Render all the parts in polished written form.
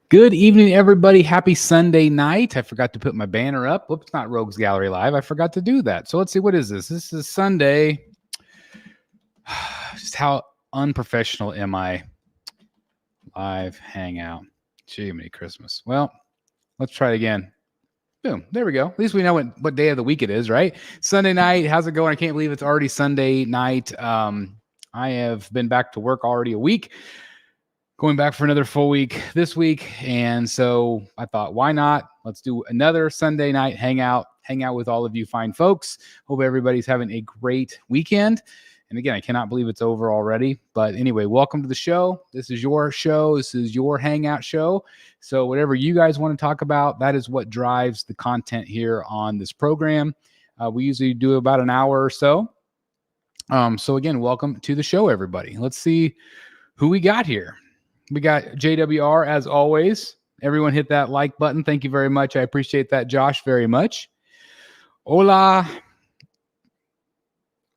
Good evening, everybody. Happy Sunday night. I forgot to put my banner up. Whoops, not Rogues Gallery Live. I forgot to do that. So let's see. What is this? This is Sunday. Just how unprofessional am I? Live Hangout. Jiminy Christmas. Well, let's try it again. Boom. There we go. At least we know what day of the week it is, right? Sunday night. How's it going? I can't believe it's already Sunday night. I have been back to work already a week. Going back for another full week this week. And so I thought, why not? Let's do another Sunday night hangout with all of you fine folks. Hope everybody's having a great weekend. And again, I cannot believe it's over already. But anyway, welcome to the show. This is your show. This is your hangout show. So whatever you guys want to talk about, that is what drives the content here on this program. We usually do about an hour or so. So again, welcome to the show, everybody. Let's see who we got here. We got JWR as always. Everyone hit that like button. Thank you very much. I appreciate that, Josh, very much. Hola.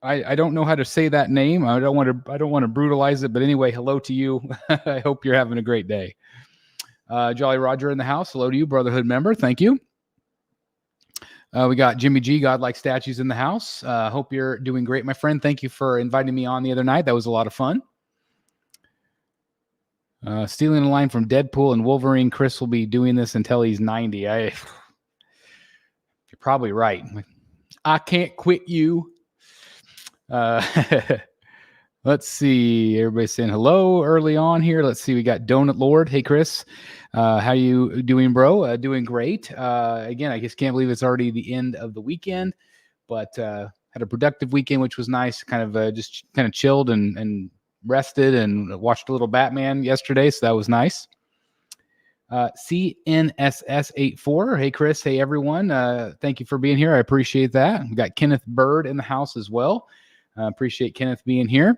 I don't know how to say that name. I don't want to brutalize it, but anyway, hello to you. I hope you're having a great day. Jolly Roger in the house. Hello to you, Brotherhood member. Thank you. We got Jimmy G, Godlike Statues in the house. Hope you're doing great, my friend. Thank you for inviting me on the other night. That was a lot of fun. Stealing a line from Deadpool and Wolverine. Chris will be doing this until he's 90. You're probably right. I can't quit you. Let's see. Everybody's saying hello early on here. Let's see. We got Donut Lord. Hey, Chris. How you doing, bro? Doing great. Again, I just can't believe it's already the end of the weekend, but had a productive weekend, which was nice. Kind of just kind of chilled and rested and watched a little Batman yesterday, so that was nice. CNSS84. Hey, Chris. Hey, everyone. Thank you for being here. I appreciate that. We got Kenneth Bird in the house as well. Appreciate Kenneth being here.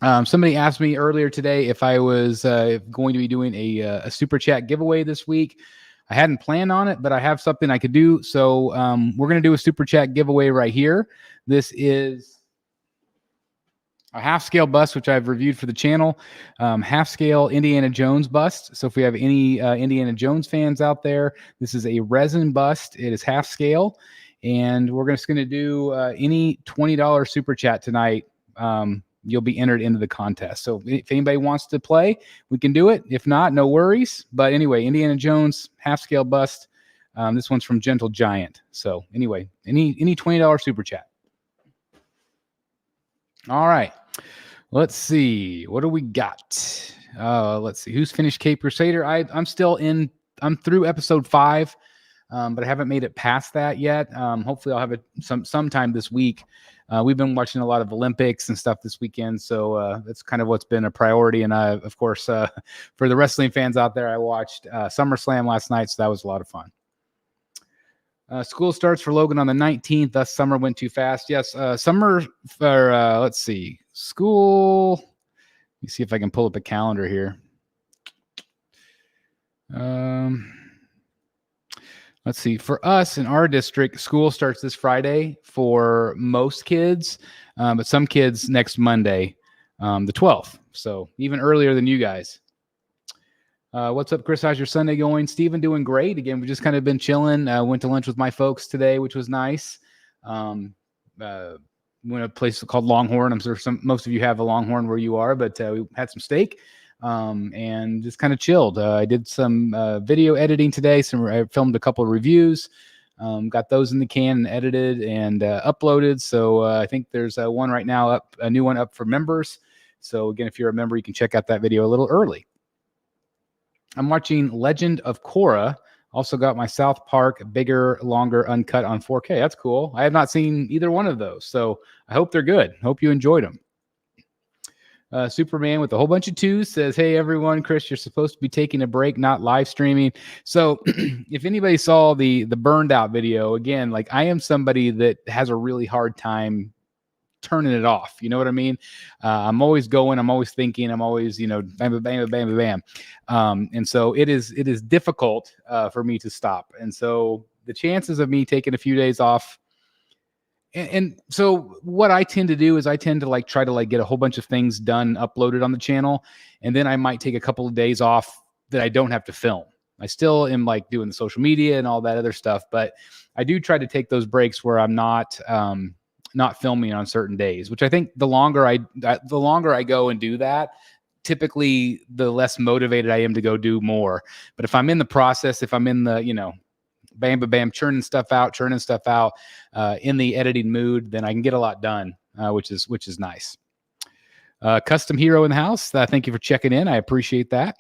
Somebody asked me earlier today if I was going to be doing a super chat giveaway this week. I hadn't planned on it, but I have something I could do. So we're going to do a super chat giveaway right here. This is a half-scale bust, which I've reviewed for the channel. Half-scale Indiana Jones bust. So if we have any Indiana Jones fans out there, this is a resin bust. It is half-scale. And we're just going to do any $20 super chat tonight. You'll be entered into the contest. So if anybody wants to play, we can do it. If not, no worries. But anyway, Indiana Jones, half-scale bust. This one's from Gentle Giant. So anyway, any $20 super chat. All right. Let's see. What do we got? Let's see. Who's finished Cape Crusader? I'm through episode 5, but I haven't made it past that yet. Hopefully I'll have it sometime this week. We've been watching a lot of Olympics and stuff this weekend, so that's kind of what's been a priority. And of course, for the wrestling fans out there, I watched SummerSlam last night, so that was a lot of fun. School starts for Logan on the 19th. Thus, summer went too fast. Yes, summer for, let's see, school. Let me see if I can pull up a calendar here. Let's see. For us in our district, school starts this Friday for most kids, but some kids next Monday, the 12th. So even earlier than you guys. What's up, Chris? How's your Sunday going? Steven, doing great. Again, we've just kind of been chilling. Went to lunch with my folks today, which was nice. Went to a place called Longhorn. I'm sure most of you have a Longhorn where you are, but we had some steak and just kind of chilled. I did some video editing today. I filmed a couple of reviews. Got those in the can and edited and uploaded. So I think there's one right now up, a new one up for members. So again, if you're a member, you can check out that video a little early. I'm watching Legend of Korra. Also got my South Park Bigger, Longer, Uncut on 4K. That's cool. I have not seen either one of those, so I hope they're good. Hope you enjoyed them. Superman with a whole bunch of twos says, hey, everyone, Chris, you're supposed to be taking a break, not live streaming. So if anybody saw the burned out video, again, like I am somebody that has a really hard time turning it off. You know what I mean? I'm always going, I'm always thinking, I'm always, bam, bam, bam, bam, bam. And so it is difficult for me to stop. And so the chances of me taking a few days off. And so what I tend to do is I tend to try to get a whole bunch of things done, uploaded on the channel. And then I might take a couple of days off that I don't have to film. I still am like doing the social media and all that other stuff, but I do try to take those breaks where I'm not filming on certain days, which I think the longer I go and do that, typically the less motivated I am to go do more. But if I'm in the process, if I'm in the, bam, churning stuff out in the editing mood, then I can get a lot done, which is nice. Custom Hero in the house. Thank you for checking in. I appreciate that.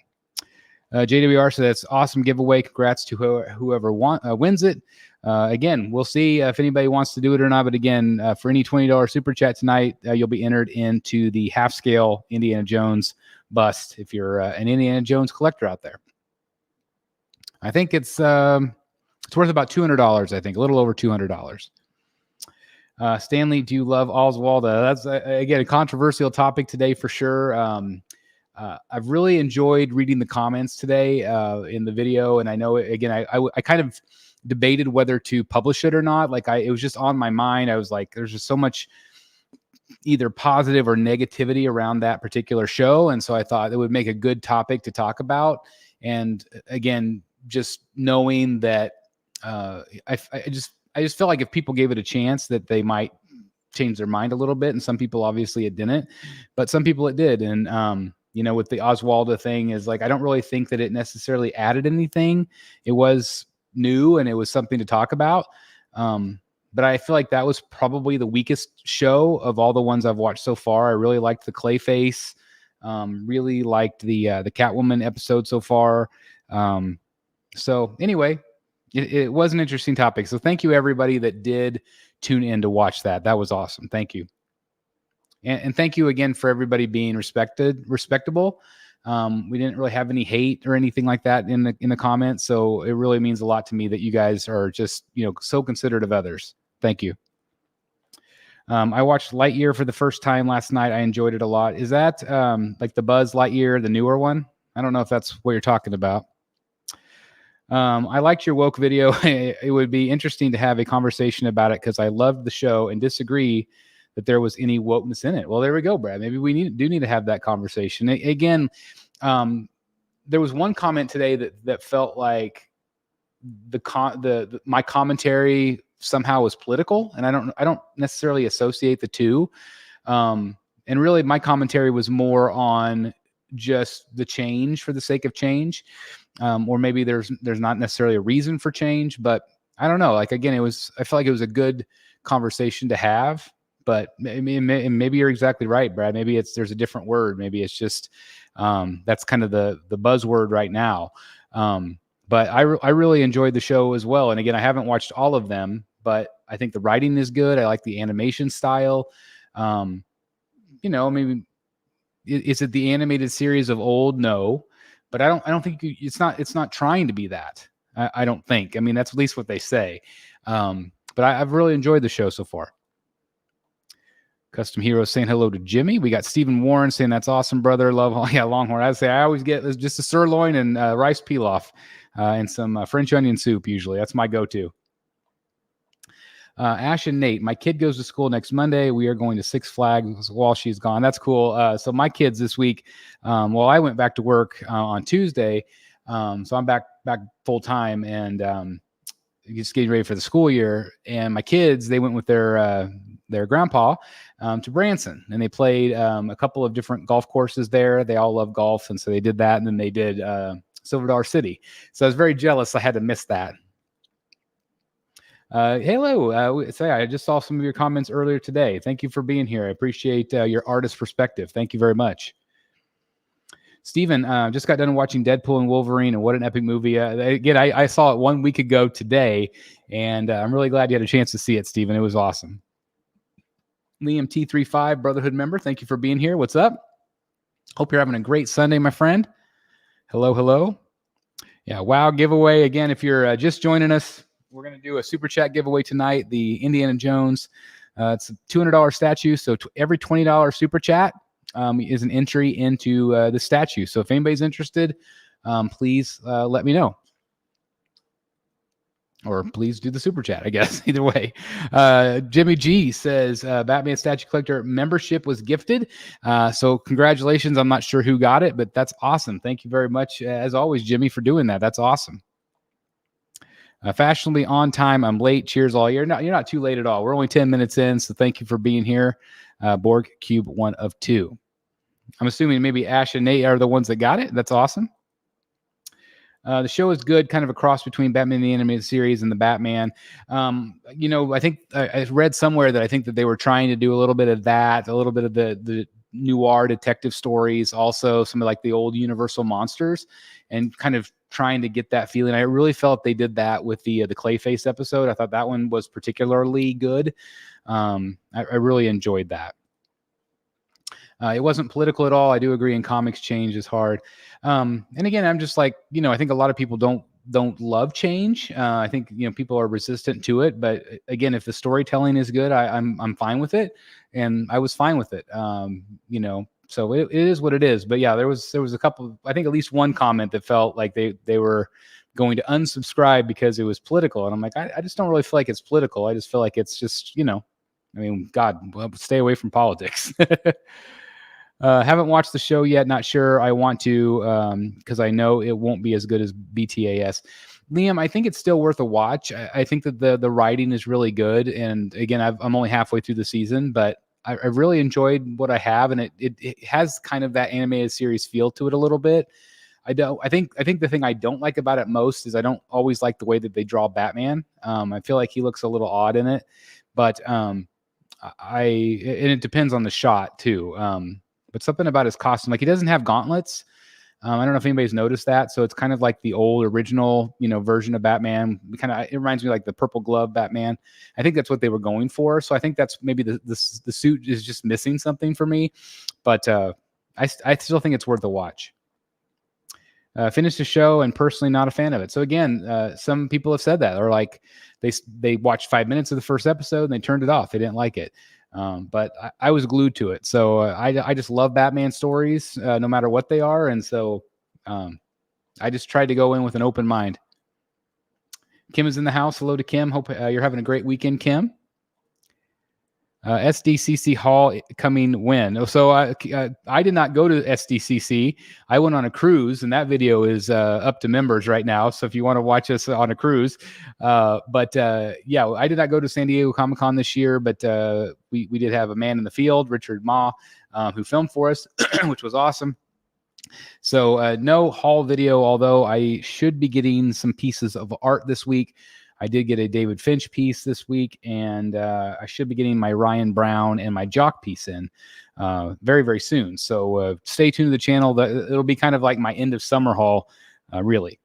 JWR said that's awesome giveaway. Congrats to whoever wins it. Again, we'll see if anybody wants to do it or not. But again, for any $20 super chat tonight, you'll be entered into the half scale Indiana Jones bust if you're an Indiana Jones collector out there. I think it's worth about $200. I think a little over $200. Stanley, do you love Oswalda? That's again a controversial topic today for sure. I've really enjoyed reading the comments today in the video, and I know again I kind of debated whether to publish it or not. Like it was just on my mind. I was like, there's just so much either positive or negativity around that particular show, and so I thought it would make a good topic to talk about. And again, just knowing that I just felt like if people gave it a chance, that they might change their mind a little bit. And some people obviously it didn't, but some people it did. And with the Oswalda thing is like, I don't really think that it necessarily added anything. It was new and it was something to talk about. But I feel like that was probably the weakest show of all the ones I've watched so far. I really liked the Clayface, really liked the Catwoman episode so far. So anyway, it was an interesting topic. So thank you everybody that did tune in to watch that. That was awesome. Thank you. And thank you again for everybody being respectable. We didn't really have any hate or anything like that in the comments. So it really means a lot to me that you guys are just, so considerate of others. Thank you. I watched Lightyear for the first time last night. I enjoyed it a lot. Is that like the Buzz Lightyear, the newer one? I don't know if that's what you're talking about. I liked your woke video. It would be interesting to have a conversation about it because I loved the show and disagree that there was any wokeness in it. Well, there we go, Brad. Maybe we do need to have that conversation. Again, there was one comment today that felt like my commentary somehow was political, and I don't necessarily associate the two. And really, my commentary was more on just the change for the sake of change. Or maybe there's not necessarily a reason for change, but I don't know. Like, again, I felt like it was a good conversation to have, but maybe you're exactly right, Brad. Maybe there's a different word. Maybe it's just, that's kind of the buzzword right now. But I really enjoyed the show as well. And again, I haven't watched all of them, but I think the writing is good. I like the animation style. Maybe is it the animated series of old? No. But I don't think it's not trying to be that. I don't think. I mean, that's at least what they say. But I've really enjoyed the show so far. Custom Hero saying hello to Jimmy. We got Stephen Warren saying that's awesome, brother. Love, yeah, Longhorn. I always get just a sirloin and rice pilaf and some French onion soup. Usually, that's my go-to. Ash and Nate, my kid goes to school next Monday. We are going to Six Flags while she's gone. That's cool. So my kids this week, I went back to work on Tuesday. So I'm back full time and just getting ready for the school year. And my kids, they went with their grandpa to Branson, and they played a couple of different golf courses there. They all love golf, and so they did that. And then they did Silver Dollar City. So I was very jealous. I had to miss that. Hello. I just saw some of your comments earlier today. Thank you for being here. I appreciate your artist perspective. Thank you very much. Steven, just got done watching Deadpool and Wolverine, and what an epic movie. Again, I saw it 1 week ago today, and I'm really glad you had a chance to see it, Steven. It was awesome. Liam T35, Brotherhood member, thank you for being here. What's up? Hope you're having a great Sunday, my friend. Hello. Yeah, wow giveaway. Again, if you're just joining us, we're going to do a super chat giveaway tonight. The Indiana Jones, it's a $200 statue. So every $20 super chat is an entry into the statue. So if anybody's interested, please let me know. or please do the super chat, I guess. Either way. Jimmy G says Batman Statue Collector membership was gifted. So congratulations. I'm not sure who got it, but that's awesome. Thank you very much, as always, Jimmy, for doing that. That's awesome. Fashionably on time. I'm late. Cheers all year. No, you're not too late at all. We're only 10 minutes in, so thank you for being here. Borg Cube 1 of 2. I'm assuming maybe Ash and Nate are the ones that got it. That's awesome. The show is good, kind of a cross between Batman the Animated Series and the Batman. I think I read somewhere that I think that they were trying to do a little bit of that, a little bit of the noir detective stories, also some of like the old Universal monsters, and kind of trying to get that feeling. I really felt they did that with the Clayface episode. I thought that one was particularly good. I really enjoyed that. It wasn't political at all. I do agree. In comics, change is hard. And again, I'm just like, I think a lot of people don't love change. I think, people are resistant to it. But again, if the storytelling is good, I'm fine with it. And I was fine with it. So it is what it is. But yeah, there was a couple, I think at least one comment that felt like they were going to unsubscribe because it was political. And I'm like, I just don't really feel like it's political. I just feel like it's just, God, stay away from politics. Haven't watched the show yet. Not sure I want to, because I know it won't be as good as BTAS. Liam, I think it's still worth a watch. I think that the writing is really good. And again, I'm only halfway through the season, but I really enjoyed what I have. And it has kind of that animated series feel to it a little bit. I think the thing I don't like about it most is I don't always like the way that they draw Batman. I feel like he looks a little odd in it, but and it depends on the shot too. But something about his costume, like he doesn't have gauntlets. I don't know if anybody's noticed that. So it's kind of like the old original, version of Batman. It reminds me like the purple glove Batman. I think that's what they were going for. So I think that's maybe the suit is just missing something for me. But I still think it's worth a watch. Finished the show and personally not a fan of it. So again, some people have said that, or like they watched 5 minutes of the first episode and they turned it off. They didn't like it. But I was glued to it. So I just love Batman stories, no matter what they are. And so I just tried to go in with an open mind. Kim is in the house. Hello to Kim. Hope you're having a great weekend, Kim. SDCC Hall coming when? So I did not go to SDCC. I went on a cruise, and that video is up to members right now. So if you want to watch us on a cruise, but yeah, I did not go to San Diego Comic-Con this year, but we did have a man in the field, Richard Ma, who filmed for us, which was awesome. So no haul video, although I should be getting some pieces of art this week. I did get a David Finch piece this week, and I should be getting my Ryan Brown and my Jock piece in very, very soon. So stay tuned to the channel. It'll be kind of like my end of summer haul, really.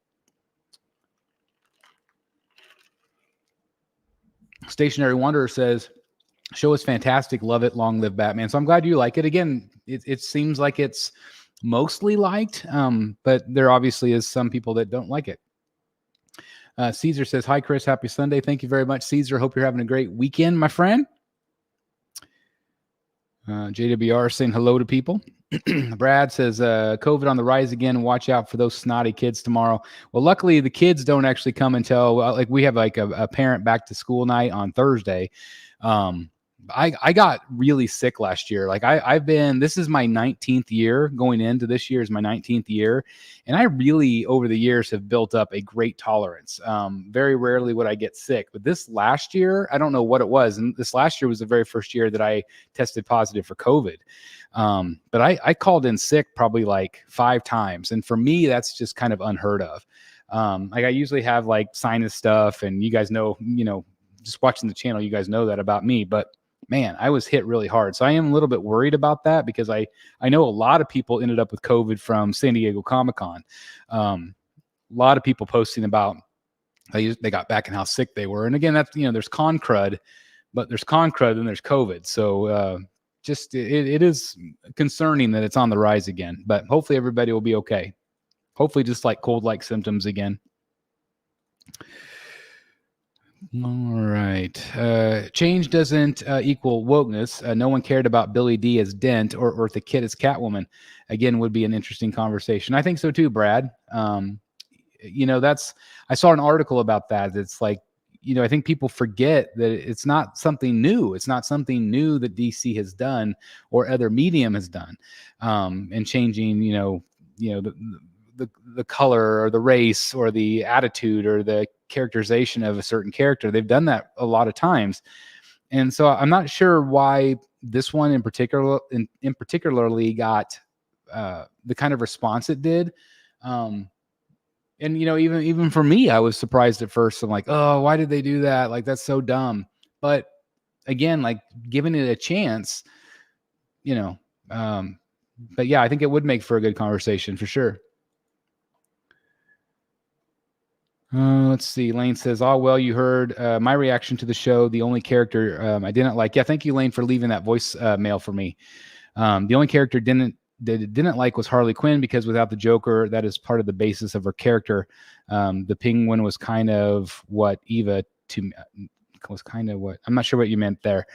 Stationary Wanderer says, show is fantastic. Love it. Long live Batman. So I'm glad you like it. Again, it seems like it's mostly liked, but there obviously is some people that don't like it. Caesar says, hi, Chris. Happy Sunday. Thank you very much, Caesar. Hope you're having a great weekend, my friend. JWR saying hello to people. Brad says, COVID on the rise again. Watch out for those snotty kids tomorrow. Well, luckily, the kids don't actually come until, like, we have like a parent back to school night on Thursday. I got really sick last year. Like this is my 19th year. Going into this year is my 19th year. And I really, over the years, have built up a great tolerance. Very rarely would I get sick. But this last year, I don't know what it was. And this last year was the very first year that I tested positive for COVID. But I called in sick probably like 5 times. And for me, that's just kind of unheard of. Like I usually have like sinus stuff, and you guys know, just watching the channel, you guys know that about me. But man, I was hit really hard. So I am a little bit worried about that, because I know a lot of people ended up with COVID from San Diego Comic-Con. A lot of people posting about they got back and how sick they were. And again, that's, there's con crud, but there's con crud and there's COVID. So just it is concerning that it's on the rise again, but hopefully everybody will be okay. Hopefully just like cold-like symptoms again. All right. Change doesn't equal wokeness. No one cared about Billy D as Dent or if the kid as Catwoman. Again, would be an interesting conversation. I think so too, Brad. I saw an article about that. It's like I think people forget that it's not something new. It's not something new that DC has done or other medium has done, and changing, the color or the race or the attitude or the characterization of a certain character. They've done that a lot of times. And so I'm not sure why this one in particularly got the kind of response it did. And even for me, I was surprised at first. I'm like, oh, why did they do that? Like, that's so dumb. But again, like, giving it a chance, but yeah, I think it would make for a good conversation for sure. Let's see. Lane says, oh, well, you heard my reaction to the show. The only character I didn't like. Yeah, thank you, Lane, for leaving that voice mail for me. The only character didn't like was Harley Quinn, because without the Joker, that is part of the basis of her character. The Penguin was kind of what Eva was kind of what, I'm not sure what you meant there.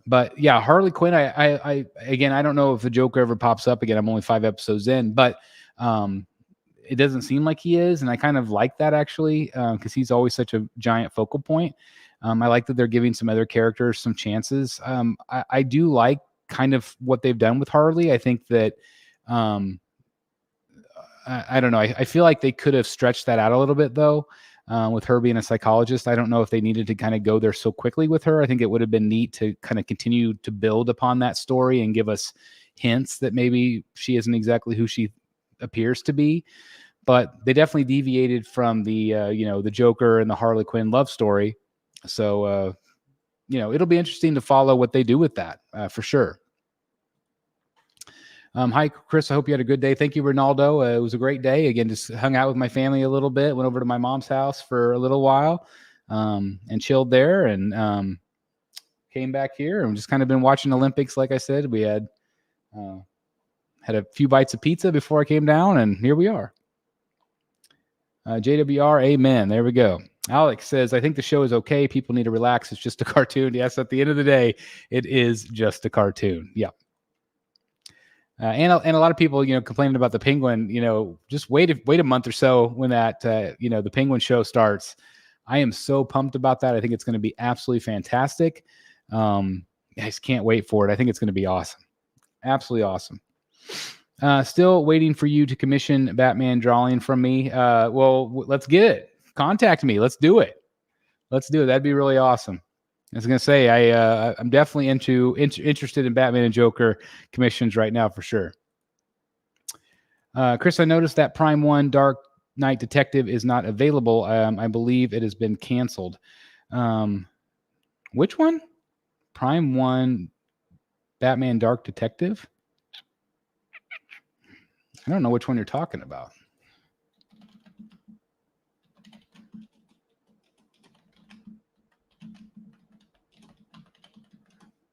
But yeah, Harley Quinn, I again, I don't know if the Joker ever pops up again. I'm only 5 episodes in, but it doesn't seem like he is. And I kind of like that, actually, because he's always such a giant focal point. I like that they're giving some other characters some chances. I do like kind of what they've done with Harley. I think that I don't know. I feel like they could have stretched that out a little bit, though, with her being a psychologist. I don't know if they needed to kind of go there so quickly with her. I think it would have been neat to kind of continue to build upon that story and give us hints that maybe she isn't exactly who she appears to be. But they definitely deviated from the the Joker and the Harley Quinn love story. So it'll be interesting to follow what they do with that, for sure. Hi, Chris. I hope you had a good day. Thank you, Ronaldo. It was a great day. Again, just hung out with my family a little bit. Went over to my mom's house for a little while, and chilled there, and came back here and just kind of been watching Olympics. Like I said, we had a few bites of pizza before I came down, and here we are. JWR, amen. There we go. Alex says, I think the show is okay. People need to relax. It's just a cartoon. Yes, at the end of the day, it is just a cartoon. Yeah. And a lot of people, complaining about the Penguin, just wait a month or so when that, the Penguin show starts. I am so pumped about that. I think it's going to be absolutely fantastic. I just can't wait for it. I think it's going to be awesome. Absolutely awesome. Still waiting for you to commission Batman drawing from me. Well, let's get it. Contact me. Let's do it. That'd be really awesome. I was going to say, I'm definitely interested in Batman and Joker commissions right now for sure. Chris, I noticed that Prime 1 Dark Knight Detective is not available. I believe it has been canceled. Which one? Prime 1 Batman Dark Detective? I don't know which one you're talking about.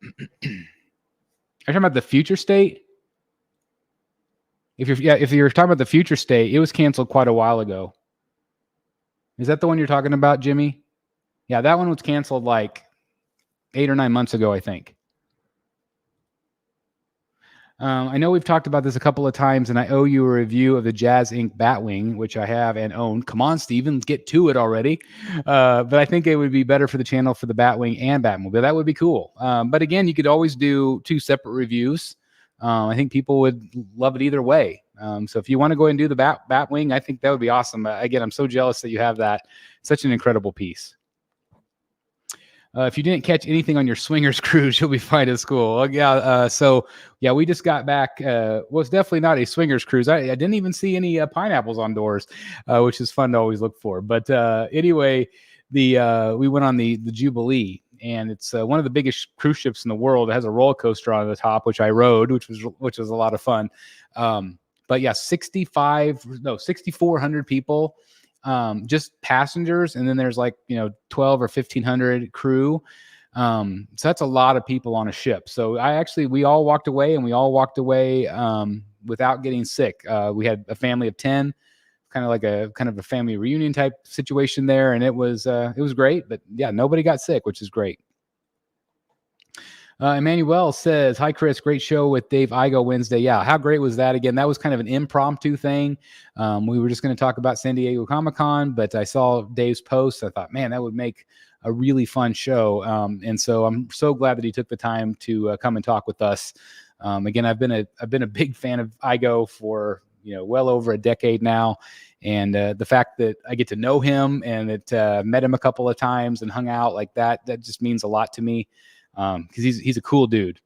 Are you talking about the Future State? If you're talking about the Future State, it was canceled quite a while ago. Is that the one you're talking about, Jimmy? Yeah, that one was canceled like 8 or 9 months ago, I think. I know we've talked about this a couple of times, and I owe you a review of the Jazz Inc. Batwing, which I have and own. Come on, Steven, get to it already. But I think it would be better for the channel for the Batwing and Batmobile. That would be cool. But again, you could always do 2 separate reviews. I think people would love it either way. So if you want to go ahead and do the Batwing, I think that would be awesome. Again, I'm so jealous that you have that. Such an incredible piece. If you didn't catch anything on your swingers cruise, you'll be fine at school. So we just got back. It's definitely not a swingers cruise. I didn't even see any pineapples on doors, which is fun to always look for. But anyway, we went on the Jubilee, and it's one of the biggest cruise ships in the world. It has a roller coaster on the top, which I rode, which was a lot of fun. But yeah, 6,400 people. Just passengers, and then there's 12 or 1,500 crew. So that's a lot of people on a ship. So we all walked away without getting sick. We had a family of 10, kind of a family reunion type situation there, and it was great. But yeah, nobody got sick, which is great. Emmanuel says, "Hi, Chris. Great show with Dave Igo Wednesday. Yeah, how great was that? Again, that was kind of an impromptu thing. We were just going to talk about San Diego Comic-Con, but I saw Dave's post. I thought, man, that would make a really fun show. And so I'm so glad that he took the time to come and talk with us. Again, I've been a big fan of Igo for well over a decade now, and the fact that I get to know him and that met him a couple of times and hung out like that just means a lot to me. Because he's a cool dude.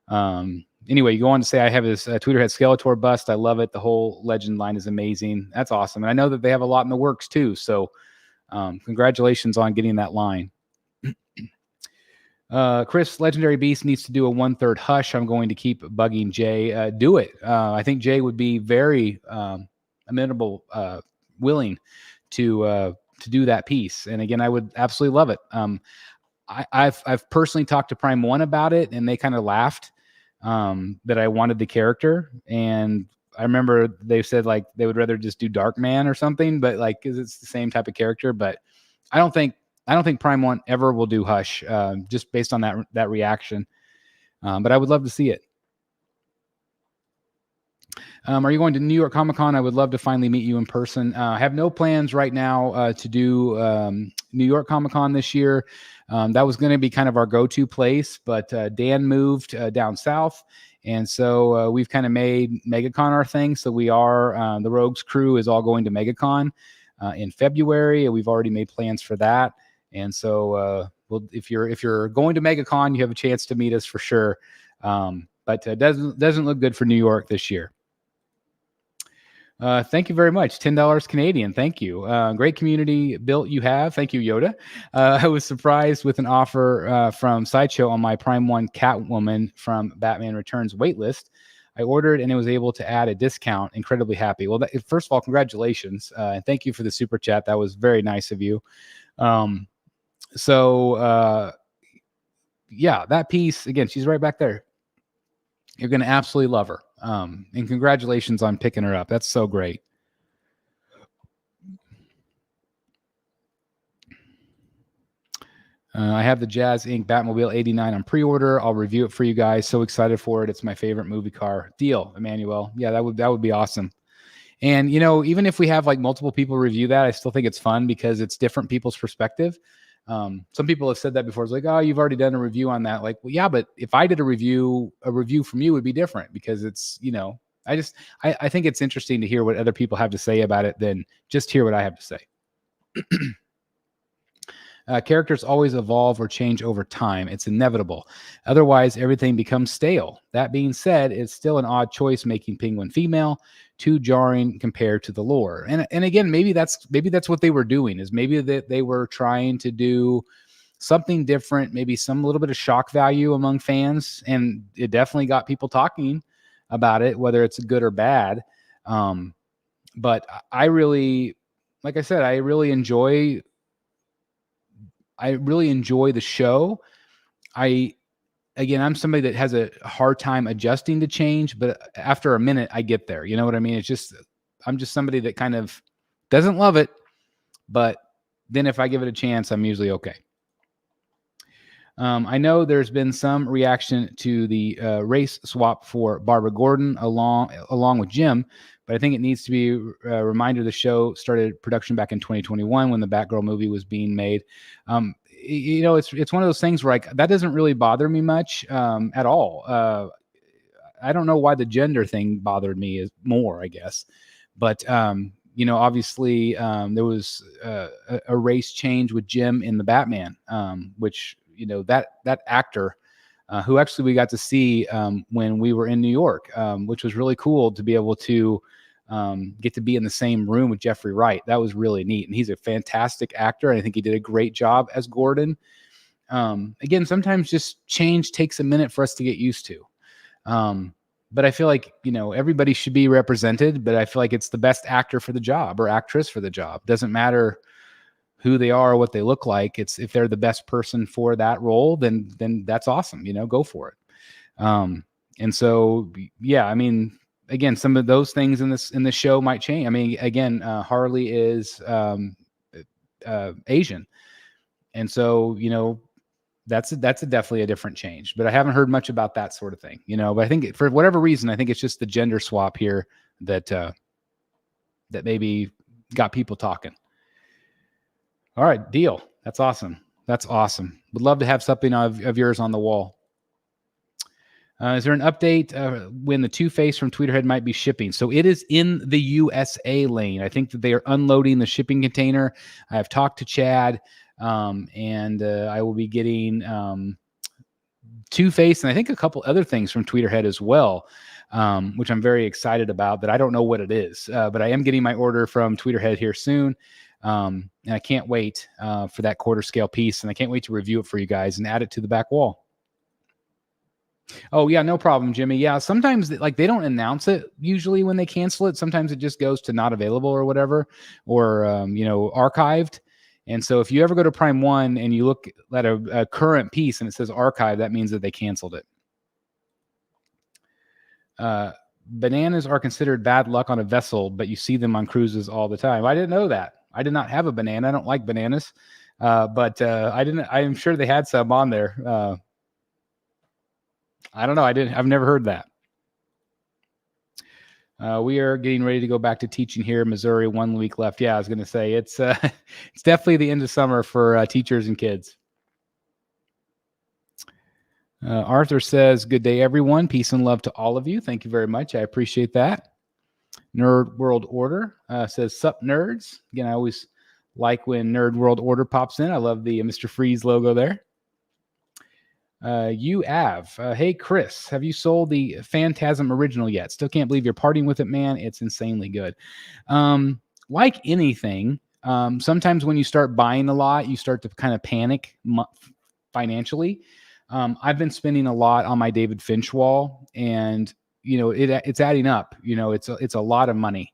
Anyway, you go on to say, I have his Tweeterhead Skeletor bust. I love it. The whole Legend line is amazing. That's awesome. And I know that they have a lot in the works too. So congratulations on getting that line. Chris, Legendary Beast needs to do a 1/3 hush. I'm going to keep bugging Jay. Do it. I think Jay would be very amenable, willing to do that piece. And again, I would absolutely love it. I've personally talked to Prime One about it, and they kind of laughed that I wanted the character. And I remember they said like they would rather just do Dark Man or something, but like because it's the same type of character. But I don't think Prime One ever will do Hush, just based on that reaction. But I would love to see it. Are you going to New York Comic-Con? I would love to finally meet you in person. I have no plans right now to do New York Comic-Con this year. That was going to be kind of our go-to place, but Dan moved down south. And so we've kind of made MegaCon our thing. So we are, the Rogues crew is all going to MegaCon in February. We've already made plans for that. And so if you're going to MegaCon, you have a chance to meet us for sure. But it doesn't look good for New York this year. Thank you very much. $10 Canadian. Thank you. Great community built you have. Thank you, Yoda. I was surprised with an offer from Sideshow on my Prime One Catwoman from Batman Returns waitlist. I ordered and it was able to add a discount. Incredibly happy. Well, first of all, congratulations. And thank you for the super chat. That was very nice of you. Yeah, that piece, again, she's right back there. You're going to absolutely love her. And congratulations on picking her up. That's so great. I have the Jazz Inc. Batmobile 89 on pre-order. I'll review it for you guys. So excited for it. It's my favorite movie car. Deal, Emmanuel. Yeah, that would be awesome. And, even if we have like multiple people review that, I still think it's fun because it's different people's perspective. Some people have said that before. It's like, oh, you've already done a review on that. Like, well, yeah, but if I did a review from you would be different because it's, I think it's interesting to hear what other people have to say about it than just hear what I have to say. Characters always evolve or change over time. It's inevitable. Otherwise, everything becomes stale. That being said, it's still an odd choice making Penguin female, too jarring compared to the lore. And again, maybe that's what they were doing, is maybe that they were trying to do something different, maybe some little bit of shock value among fans, and it definitely got people talking about it, whether it's good or bad. But I really, like I said, I really enjoy the show. I'm somebody that has a hard time adjusting to change, but after a minute, I get there. You know what I mean? I'm just somebody that kind of doesn't love it, but then if I give it a chance, I'm usually okay. I know there's been some reaction to the race swap for Barbara Gordon along with Jim, but I think it needs to be a reminder the show started production back in 2021 when the Batgirl movie was being made. It's one of those things where like that doesn't really bother me much at all. I don't know why the gender thing bothered me is more, I guess, but obviously there was a race change with Jim in the Batman, which that actor who actually we got to see when we were in New York, which was really cool to be able to get to be in the same room with Jeffrey Wright. That was really neat. And he's a fantastic actor. And I think he did a great job as Gordon. Again, sometimes just change takes a minute for us to get used to. But I feel like, everybody should be represented, but I feel like it's the best actor for the job or actress for the job. Doesn't matter who they are or what they look like. It's if they're the best person for that role, then that's awesome. Go for it. And so, yeah, I mean, again, some of those things in this show might change. I mean, again, Harley is Asian. And so, that's definitely a different change, but I haven't heard much about that sort of thing, but I think for whatever reason, I think it's just the gender swap here that maybe got people talking. All right. Diehl. That's awesome. Would love to have something of yours on the wall. Is there an update when the Two-Face from Tweeterhead might be shipping? So it is in the USA lane. I think that they are unloading the shipping container. I have talked to Chad, and I will be getting Two-Face and I think a couple other things from Tweeterhead as well, which I'm very excited about, that I don't know what it is, but I am getting my order from Tweeterhead here soon. And I can't wait for that quarter scale piece, and I can't wait to review it for you guys and add it to the back wall. Oh yeah, no problem, Jimmy. Yeah, sometimes they don't announce it usually when they cancel it. Sometimes it just goes to not available or whatever, or archived. And so if you ever go to Prime 1 and you look at a current piece and it says archive, that means that they canceled it. Bananas are considered bad luck on a vessel, but you see them on cruises all the time. I didn't know that. I did not have a banana. I don't like bananas, but I'm sure they had some on there. I don't know. I've never heard that. We are getting ready to go back to teaching here in Missouri. 1 week left. Yeah, I was going to say it's definitely the end of summer for teachers and kids. Arthur says, good day, everyone. Peace and love to all of you. Thank you very much. I appreciate that. Nerd World Order says, sup, nerds. Again, I always like when Nerd World Order pops in. I love the Mr. Freeze logo there. You have, hey, Chris, have you sold the Phantasm original yet? Still can't believe you're partying with it, man. It's insanely good. Like anything, sometimes when you start buying a lot, you start to kind of panic financially. I've been spending a lot on my David Finch wall, and it's adding up. It's a lot of money,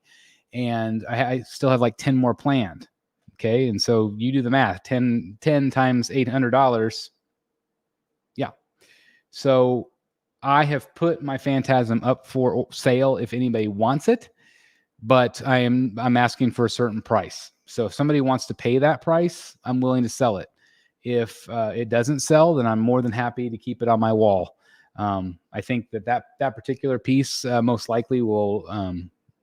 and I still have like 10 more planned. Okay, and so you do the math. 10 times $800. Yeah. So I have put my Phantasm up for sale if anybody wants it, but I'm asking for a certain price. So if somebody wants to pay that price, I'm willing to sell it. If it doesn't sell, then I'm more than happy to keep it on my wall. I think that particular piece most likely will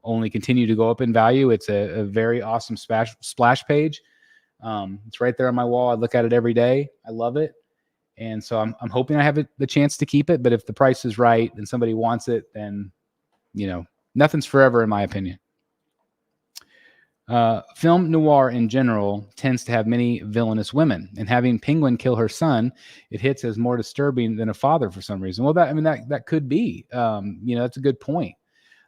only continue to go up in value. It's a very awesome splash page. It's right there on my wall. I look at it every day. I love it. And so I'm hoping I have the chance to keep it. But if the price is right and somebody wants it, then, nothing's forever, in my opinion. Film noir in general tends to have many villainous women, and having Penguin kill her son, it hits as more disturbing than a father for some reason. Well, that could be, that's a good point.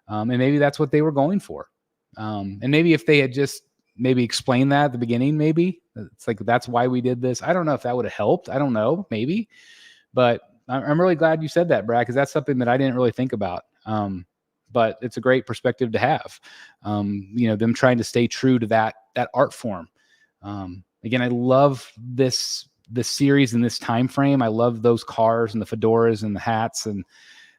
And maybe that's what they were going for. And maybe if they had just maybe explained that at the beginning, maybe it's like, that's why we did this. I don't know if that would have helped. I don't know, maybe, but I'm really glad you said that, Brad, because that's something that I didn't really think about. But it's a great perspective to have, them trying to stay true to that art form. Again, I love this series and this time frame. I love those cars and the fedoras and the hats and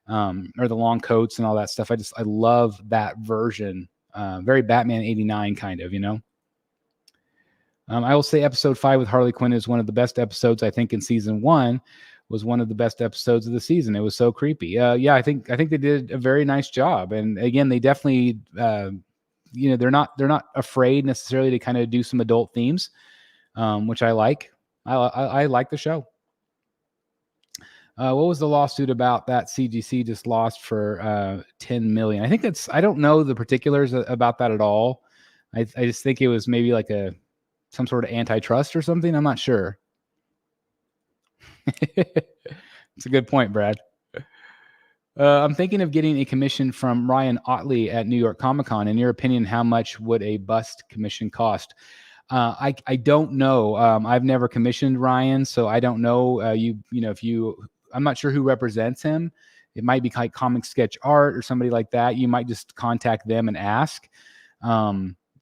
or the long coats and all that stuff. I love that version. Very Batman 89 kind of, I will say episode 5 with Harley Quinn is one of the best episodes. I think in season 1 was one of the best episodes of the season. It was so creepy. Yeah, I think they did a very nice job. And again, they definitely, they're not afraid necessarily to kind of do some adult themes, which I like. I like the show. What was the lawsuit about that CGC just lost for $10 million? I think I don't know the particulars about that at all. I just think it was maybe like some sort of antitrust or something. I'm not sure. It's a good point, Brad. I'm thinking of getting a commission from Ryan Otley at New York Comic Con. In your opinion, how much would a bust commission cost? I don't know. I've never commissioned Ryan, so I don't know. I'm not sure who represents him. It might be like Comic Sketch Art or somebody like that. You might just contact them and ask,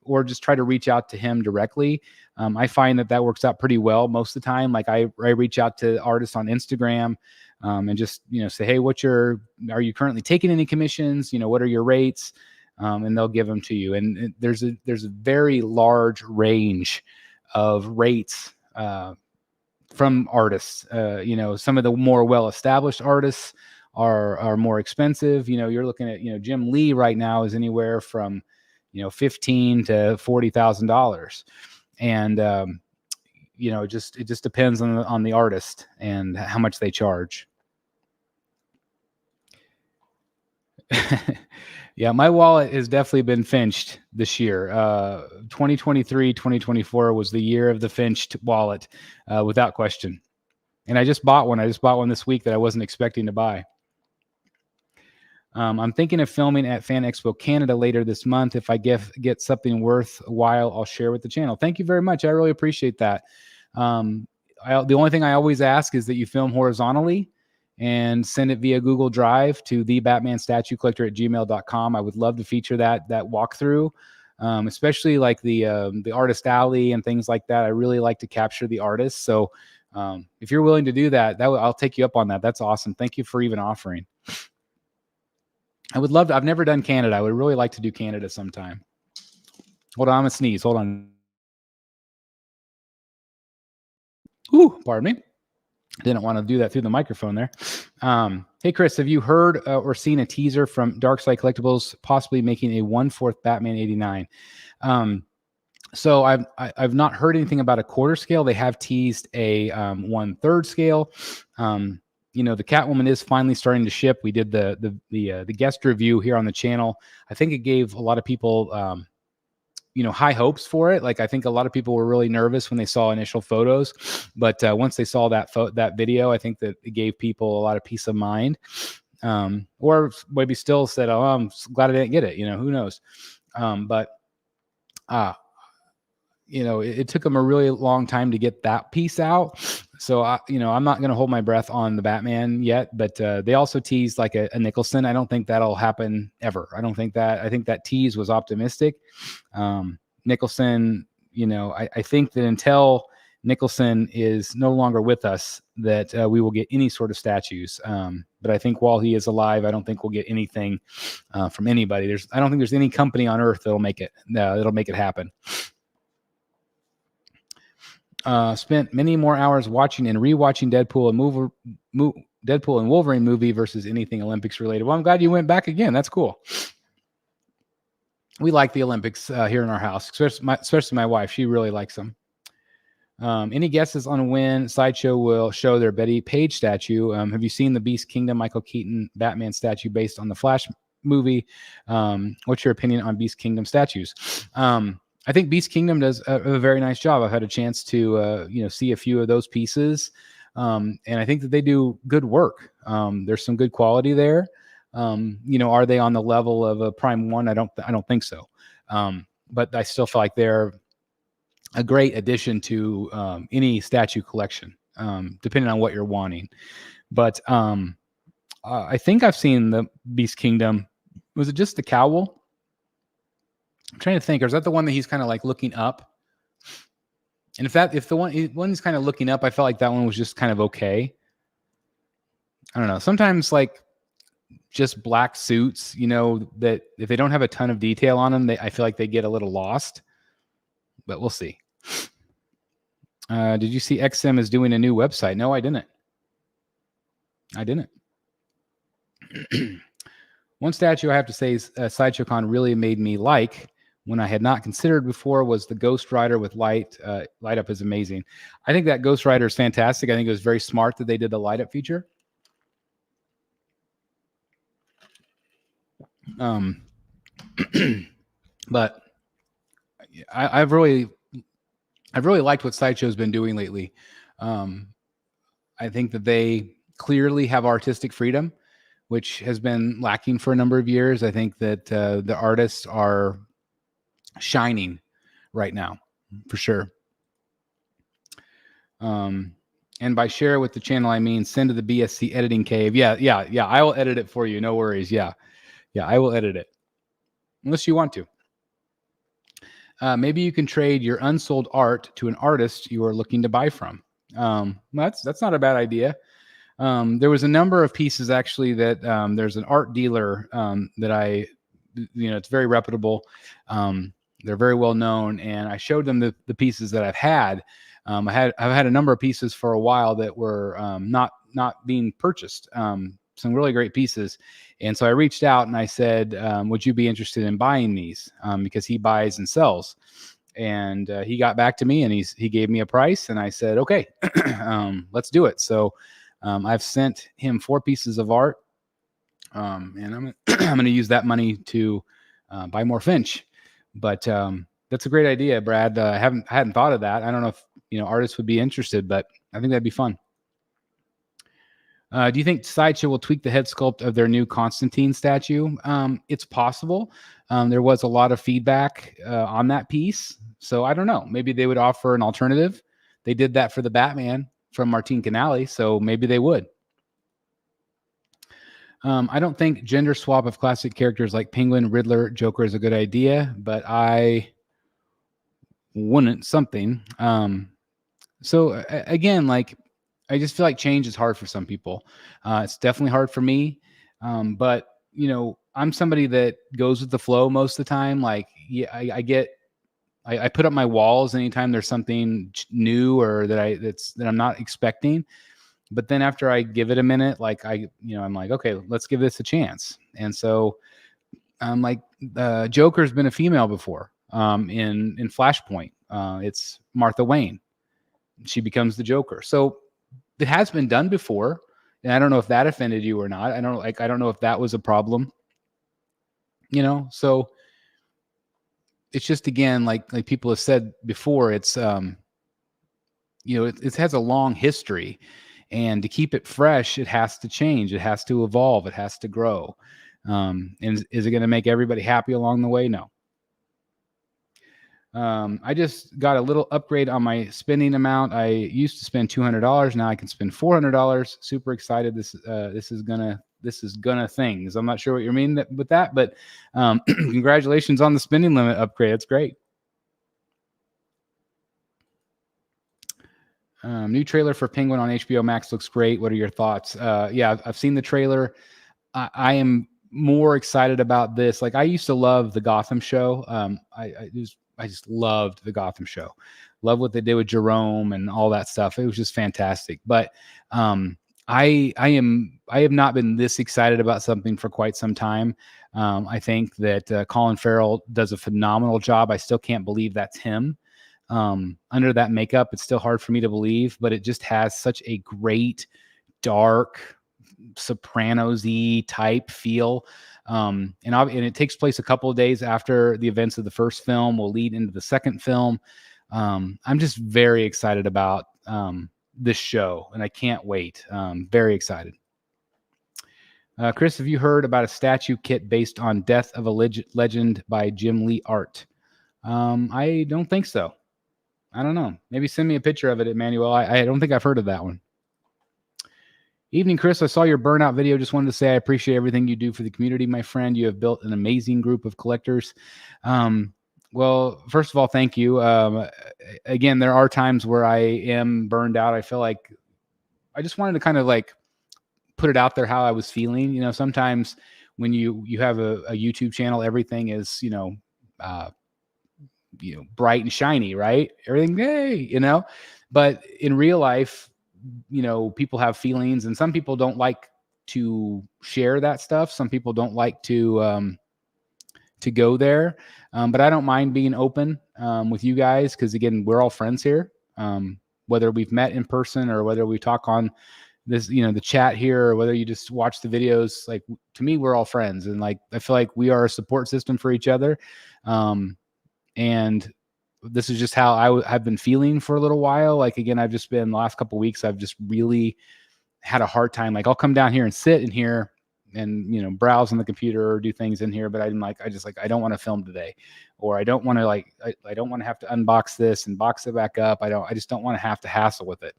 or just try to reach out to him directly. I find that works out pretty well most of the time. Like I reach out to artists on Instagram and just, say, hey, are you currently taking any commissions? What are your rates? And they'll give them to you. And there's a very large range of rates from artists. Some of the more well-established artists are more expensive. You're looking at, Jim Lee right now is anywhere from, $15,000 to $40,000. And, it just depends on the artist and how much they charge. Yeah, my wallet has definitely been finched this year. 2023, 2024 was the year of the finched wallet, without question. And I just bought one. I just bought one this week that I wasn't expecting to buy. I'm thinking of filming at Fan Expo Canada later this month. If I get something worthwhile, I'll share with the channel. Thank you very much. I really appreciate that. The only thing I always ask is that you film horizontally and send it via Google Drive to thebatmanstatuecollector@gmail.com. I would love to feature that walkthrough, especially like the artist alley and things like that. I really like to capture the artists. So if you're willing to do that, I'll take you up on that. That's awesome. Thank you for even offering. I would love to. I've never done Canada. I would really like to do Canada sometime. Hold on, I'm gonna sneeze. Hold on. Ooh, pardon me. Didn't want to do that through the microphone there. Hey, Chris, have you heard or seen a teaser from Darkside Collectibles possibly making a 1/4 Batman 89? So I've not heard anything about a quarter scale. They have teased a 1/3 scale. The Catwoman is finally starting to ship. We did the guest review here on the channel. I think it gave a lot of people high hopes for it. Like, I think a lot of people were really nervous when they saw initial photos, but once they saw that video, I think that it gave people a lot of peace of mind. Or maybe still said, "Oh, I'm glad I didn't get it." Who knows? It took them a really long time to get that piece out. So I'm not going to hold my breath on the Batman yet, but they also teased like a Nicholson. I don't think that'll happen ever. I think that tease was optimistic. Nicholson, I think that until Nicholson is no longer with us, that we will get any sort of statues. But I think while he is alive, I don't think we'll get anything from anybody. I don't think there's any company on earth that'll make it happen. Spent many more hours watching and rewatching Deadpool and Wolverine movie versus anything Olympics related. Well, I'm glad you went back again. That's cool. We like the Olympics here in our house, especially my wife. She really likes them. Any guesses on when Sideshow will show their Betty Page statue? Have you seen the Beast Kingdom Michael Keaton Batman statue based on the Flash movie? What's your opinion on Beast Kingdom statues? I think Beast Kingdom does a very nice job. I've had a chance to, see a few of those pieces. And I think that they do good work. There's some good quality there. Are they on the level of a Prime 1? I don't think so. But I still feel like they're a great addition to any statue collection, depending on what you're wanting. But I think I've seen the Beast Kingdom. Was it just the cowl? I'm trying to think, or is that the one that he's kind of like looking up? And if the one he's kind of looking up, I felt like that one was just kind of okay. I don't know. Sometimes like just black suits, that if they don't have a ton of detail on them, I feel like they get a little lost. But we'll see. Did you see XM is doing a new website? No, I didn't. One statue I have to say Sideshow Con really made me like, when I had not considered before, was the Ghost Rider with light. Light up is amazing. I think that Ghost Rider is fantastic. I think it was very smart that they did the light up feature. But I've really liked what Sideshow's been doing lately. I think that they clearly have artistic freedom, which has been lacking for a number of years. I think that the artists are shining right now, for sure. And by share with the channel, I mean send to the BSC editing cave. Yeah. I will edit it for you. No worries. Yeah, I will edit it, unless you want to. Maybe you can trade your unsold art to an artist you are looking to buy from. That's not a bad idea. There was a number of pieces actually that there's an art dealer that it's very reputable. They're very well known, and I showed them the pieces that I've had. I've had a number of pieces for a while that were not being purchased. Some really great pieces. And so I reached out and I said, would you be interested in buying these? Because he buys and sells. And he got back to me and he gave me a price and I said, okay, let's do it. So I've sent him 4 pieces of art. And I'm going to use that money to buy more Finch. But that's a great idea, Brad. I hadn't thought of that. I don't know if artists would be interested, but I think that'd be fun. Do you think Sideshow will tweak the head sculpt of their new Constantine statue? It's possible. There was a lot of feedback on that piece. So I don't know. Maybe they would offer an alternative. They did that for the Batman from Martin Canali, so maybe they would. I don't think gender swap of classic characters like Penguin, Riddler, Joker is a good idea, but I wouldn't something. So again, like, I just feel like change is hard for some people. It's definitely hard for me. But I'm somebody that goes with the flow most of the time. Like, yeah, I put up my walls anytime there's something new or that I'm not expecting. But then after I give it a minute, like I'm like, okay, let's give this a chance. And so I'm like, Joker's been a female before. In Flashpoint, it's Martha Wayne. She becomes the Joker. So it has been done before, and I don't know if that offended you or not. I don't know if that was a problem. So it's just, again, like people have said before, it's it has a long history, and to keep it fresh, it has to change, it has to evolve, it has to grow. And is it going to make everybody happy along the way? No. I just got a little upgrade on my spending amount. I used to spend $200. Now I can spend $400. Super excited. This is gonna things. I'm not sure what you mean with that, but congratulations on the spending limit upgrade. That's great. New trailer for Penguin on HBO Max looks great. What are your thoughts? Yeah, I've seen the trailer. I am more excited about this. Like, I used to love the Gotham show. I just loved the Gotham show. Love what they did with Jerome and all that stuff. It was just fantastic. But I have not been this excited about something for quite some time. I think that Colin Farrell does a phenomenal job. I still can't believe that's him. Under that makeup, it's still hard for me to believe, but it just has such a great, dark, Sopranos-y type feel. And it takes place a couple of days after the events of the first film, will lead into the second film. I'm just very excited about this show, and I can't wait. Very excited. Chris, have you heard about a statue kit based on Death of a Legend by Jim Lee art? I don't think so. I don't know. Maybe send me a picture of it, Emmanuel. I don't think I've heard of that one. Evening, Chris. I saw your burnout video. Just wanted to say I appreciate everything you do for the community, my friend. You have built an amazing group of collectors. Well, first of all, thank you. Again, there are times where I am burned out. I feel like I just wanted to kind of like put it out there how I was feeling. Sometimes when you have a YouTube channel, everything is, bright and shiny, right? Everything, hey, but in real life, people have feelings, and some people don't like to share that stuff. Some people don't like to go there. But I don't mind being open with you guys, because again, we're all friends here. Whether we've met in person or whether we talk on this, the chat here, or whether you just watch the videos, like, to me, we're all friends. And like, I feel like we are a support system for each other. And this is just how I've been feeling for a little while. Like, again, I've just been, the last couple of weeks, I've just really had a hard time. Like, I'll come down here and sit in here and, browse on the computer or do things in here. But I don't want to film today, or I don't want to I don't want to have to unbox this and box it back up. I just don't want to have to hassle with it.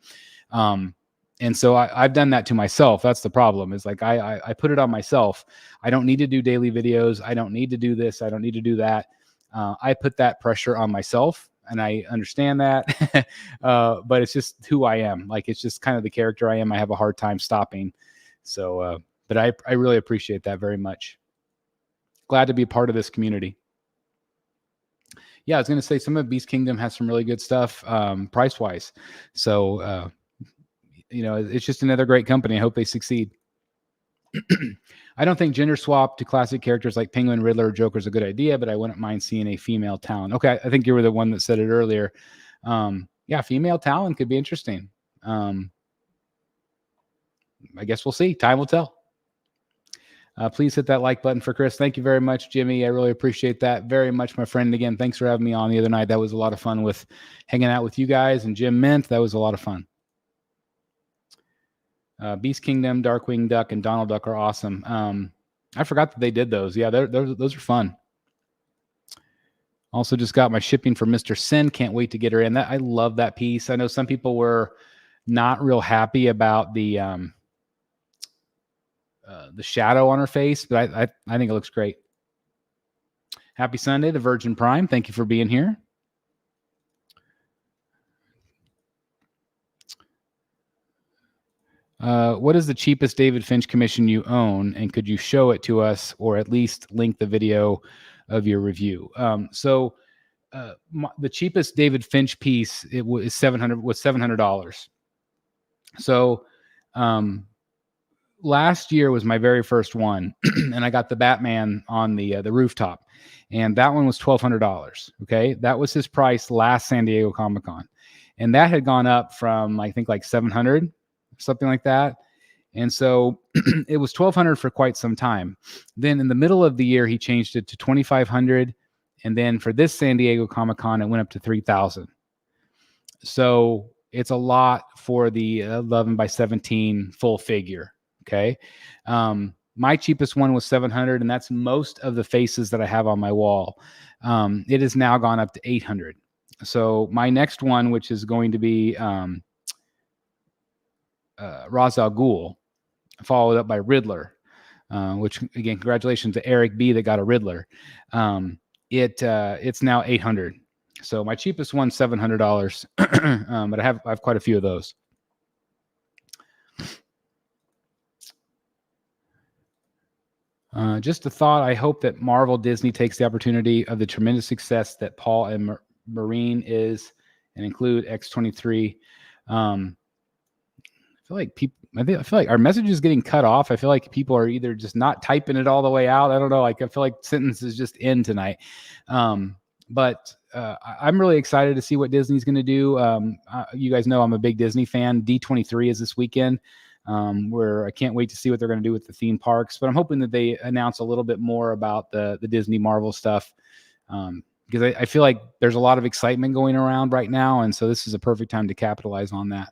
And so I've done that to myself. That's the problem, is like, I put it on myself. I don't need to do daily videos. I don't need to do this. I don't need to do that. I put that pressure on myself, and I understand that. But it's just who I am. Like, it's just kind of the character I am. I have a hard time stopping. So, but I really appreciate that very much. Glad to be a part of this community. Yeah, I was going to say some of Beast Kingdom has some really good stuff, price wise. So, it's just another great company. I hope they succeed. I don't think gender swap to classic characters like Penguin, Riddler, or Joker is a good idea, but I wouldn't mind seeing a female Talon. Okay, I think you were the one that said it earlier. Yeah, female Talon could be interesting. I guess we'll see. Time will tell. Please hit that like button for Chris. Thank you very much, Jimmy. I really appreciate that very much, my friend. Again, thanks for having me on the other night. That was a lot of fun with hanging out with you guys and Jim Mint. That was a lot of fun. Beast Kingdom, Darkwing Duck, and Donald Duck are awesome. I forgot that they did those. Yeah, those are fun. Also just got my shipping for Mr. Sin. Can't wait to get her in. I love that piece. I know some people were not real happy about the shadow on her face, but I think it looks great. Happy Sunday, the Virgin Prime. Thank you for being here. What is the cheapest David Finch commission you own, and could you show it to us, or at least link the video of your review? The cheapest David Finch piece was $700. So, last year was my very first one, and I got the Batman on the rooftop, and that one was $1,200. Okay, that was his price last San Diego Comic-Con, and that had gone up from I think like 700, something like that. And so it was $1,200 for quite some time. Then in the middle of the year, he changed it to $2,500, and then for this San Diego Comic-Con, it went up to $3,000. So it's a lot for the 11 by 17 full figure. Okay. My cheapest one was $700, and that's most of the faces that I have on my wall. It has now gone up to $800. So my next one, which is going to be Ra's al Ghul, followed up by Riddler, which again, congratulations to Eric B that got a Riddler. It's now $800. So my cheapest one's $700, but I have quite a few of those. Just a thought. I hope that Marvel Disney takes the opportunity of the tremendous success that Paul and Marine is, and include X-23. I feel like I feel like our message is getting cut off. I feel like people are either just not typing it all the way out. I don't know. Like I feel like sentences just end tonight. But I'm really excited to see what Disney's going to do. You guys know I'm a big Disney fan. D23 is this weekend. Where I can't wait to see what they're going to do with the theme parks, but I'm hoping that they announce a little bit more about the Disney Marvel stuff. Because I feel like there's a lot of excitement going around right now. And so this is a perfect time to capitalize on that.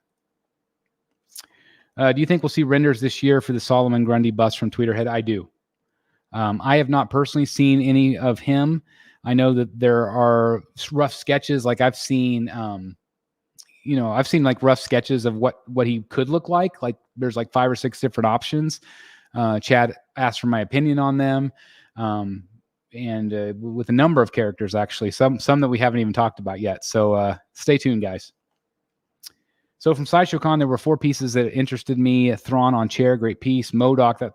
Do you think we'll see renders this year for the Solomon Grundy bust from Tweeterhead? I do. I have not personally seen any of him. I know that there are rough sketches. Like I've seen, I've seen like rough sketches of what he could look like. Like there's like 5 or 6 different options. Chad asked for my opinion on them. And with a number of characters, actually, some that we haven't even talked about yet. So stay tuned, guys. So from Sideshow Con, there were 4 pieces that interested me. Thrawn on chair, great piece. MODOK,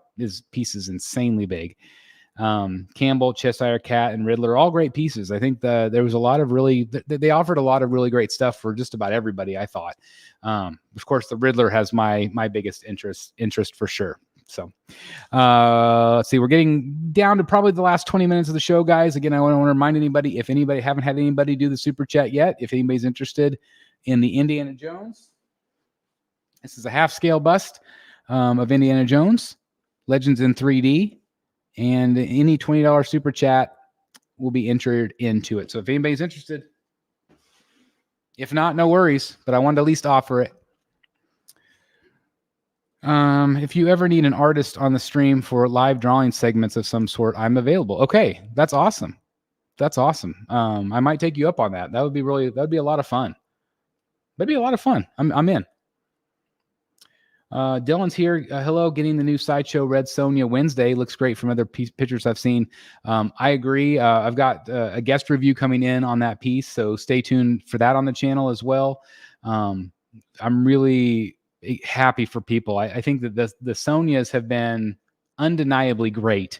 piece is insanely big. Campbell, Cheshire Cat, and Riddler, all great pieces. I think there was a lot of they offered a lot of really great stuff for just about everybody, I thought. Of course, the Riddler has my biggest interest for sure. So let's see, we're getting down to probably the last 20 minutes of the show, guys. Again, I want to remind anybody, if anybody haven't had anybody do the super chat yet, if anybody's interested in the Indiana Jones, this is a half scale bust of Indiana Jones, Legends in 3D. And any $20 super chat will be entered into it. So if anybody's interested, if not, no worries. But I wanted to at least offer it. If you ever need an artist on the stream for live drawing segments of some sort, I'm available. Okay, that's awesome. That's awesome. I might take you up on that. That'd be a lot of fun. That'd be a lot of fun. I'm in. Dylan's here. Hello, getting the new Sideshow Red Sonia Wednesday. Looks great from other pictures I've seen. I agree. I've got a guest review coming in on that piece, so stay tuned for that on the channel as well. I'm really happy for people. I think that the Sonias have been undeniably great.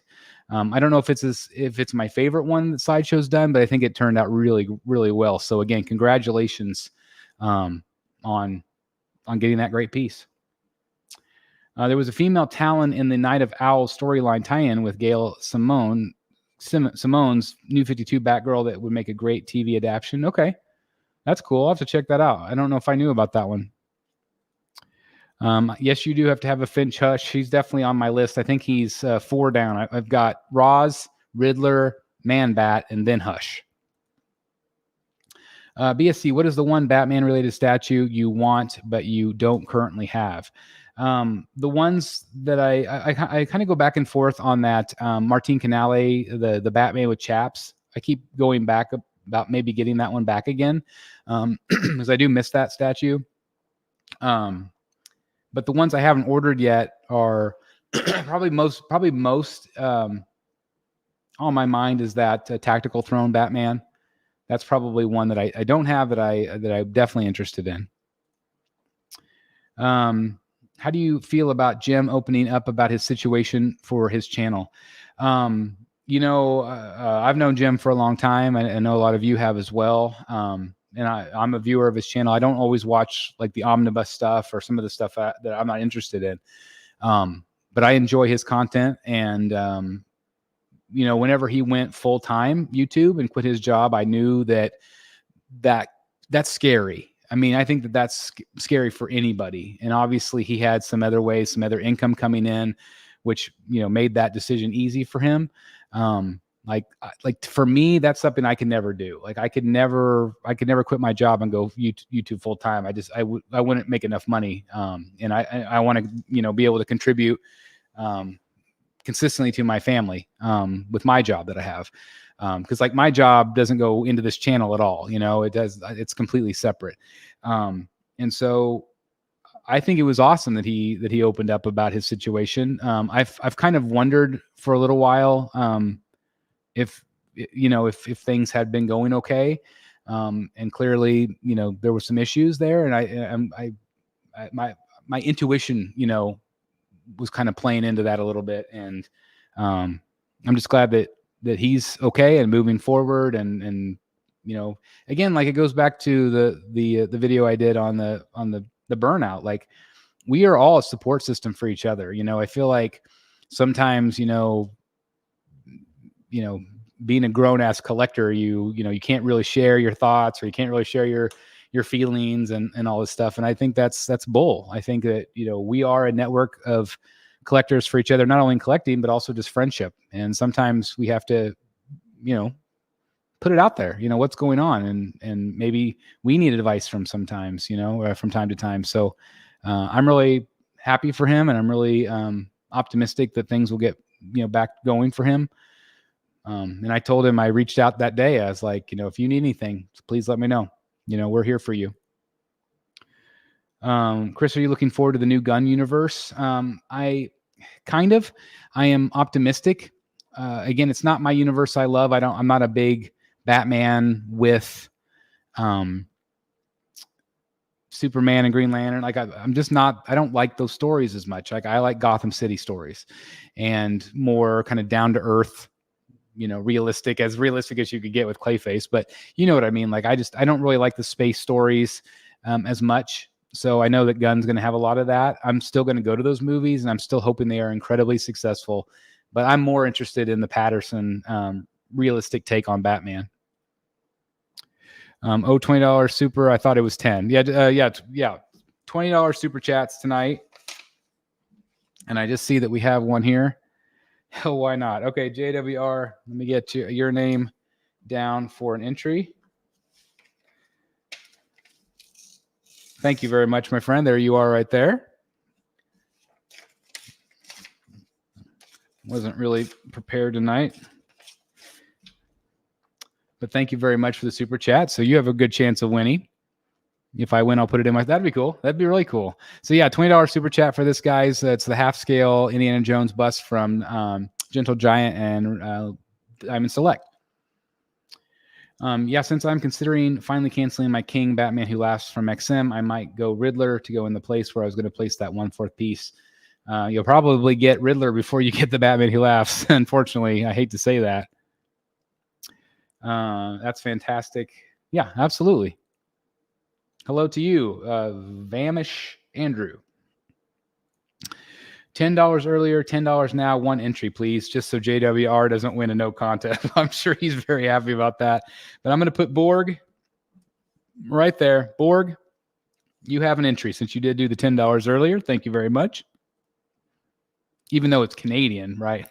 I don't know if it's my favorite one that Sideshow's done, but I think it turned out really, really well. So again, congratulations on getting that great piece. There was a female Talon in the Night of Owls storyline tie-in with Gail Simone's New 52 Batgirl that would make a great TV adaptation. Okay, that's cool. I'll have to check that out. I don't know if I knew about that one. Yes, you do have to have a Finch Hush. He's definitely on my list. I think he's 4 down. I've got Roz, Riddler, Man-Bat, and then Hush. BSC, what is the one Batman-related statue you want but you don't currently have? The ones that I kind of go back and forth on that. Martin Canale, the Batman with chaps. I keep going back about maybe getting that one back again because I do miss that statue. But the ones I haven't ordered yet are probably most on my mind is that Tactical Throne Batman. That's probably one that I don't have that I'm definitely interested in. How do you feel about Jim opening up about his situation for his channel? I've known Jim for a long time. I know a lot of you have as well. And I'm a viewer of his channel. I don't always watch like the omnibus stuff or some of the stuff that I'm not interested in. But I enjoy his content. And, whenever he went full time YouTube and quit his job, I knew that's scary. I mean, I think that's scary for anybody. And obviously he had some other ways, some other income coming in, which, made that decision easy for him. Like for me, that's something I could never do. Like I could never quit my job and go YouTube full time. I wouldn't make enough money. And I want to, be able to contribute, consistently to my family, with my job that I have. Cause like my job doesn't go into this channel at all. It's completely separate. And so I think it was awesome that he opened up about his situation. I've kind of wondered for a little while, if things had been going okay. And clearly, there were some issues there, and my intuition, was kind of playing into that a little bit. And I'm just glad that he's okay and moving forward. And again, like it goes back to the video I did on the burnout. Like we are all a support system for each other. I feel like sometimes, being a grown ass collector, you can't really share your thoughts, or you can't really share your feelings and all this stuff. And I think that's bull. I think that, we are a network of collectors for each other, not only in collecting, but also just friendship. And sometimes we have to, put it out there, what's going on. And maybe we need advice from sometimes, from time to time. So I'm really happy for him. And I'm really optimistic that things will get, back going for him. And I told him, I reached out that day. I was like, if you need anything, please let me know. We're here for you. Chris, are you looking forward to the new gun universe? I am optimistic. Again, it's not my universe I love. I'm not a big Batman with, Superman and Green Lantern. Like I'm just not, I don't like those stories as much. Like I like Gotham City stories and more kind of down to earth, realistic as you could get with Clayface, but you know what I mean? Like I don't really like the space stories, as much. So I know that Gunn's going to have a lot of that. I'm still going to go to those movies and I'm still hoping they are incredibly successful, but I'm more interested in the Patterson, realistic take on Batman. $20 super. I thought it was 10. Yeah. $20 super chats tonight. And I just see that we have one here. Hell, why not? Okay, JWR, let me get your name down for an entry. Thank you very much, my friend. There you are right there. Wasn't really prepared tonight. But thank you very much for the super chat. So you have a good chance of winning. If I win, I'll put it in my... That'd be cool. That'd be really cool. So yeah, $20 super chat for this, guys. It's the half-scale Indiana Jones bust from Gentle Giant and Diamond Select. Since I'm considering finally canceling my King Batman Who Laughs from XM, I might go Riddler to go in the place where I was going to place that 1/4 piece. You'll probably get Riddler before you get the Batman Who Laughs. Unfortunately, I hate to say that. That's fantastic. Yeah, absolutely. Hello to you, Vamish Andrew. $10 earlier, $10 now, one entry, please, just so JWR doesn't win a no contest. I'm sure he's very happy about that. But I'm going to put Borg right there. Borg, you have an entry since you did do the $10 earlier. Thank you very much. Even though it's Canadian, right?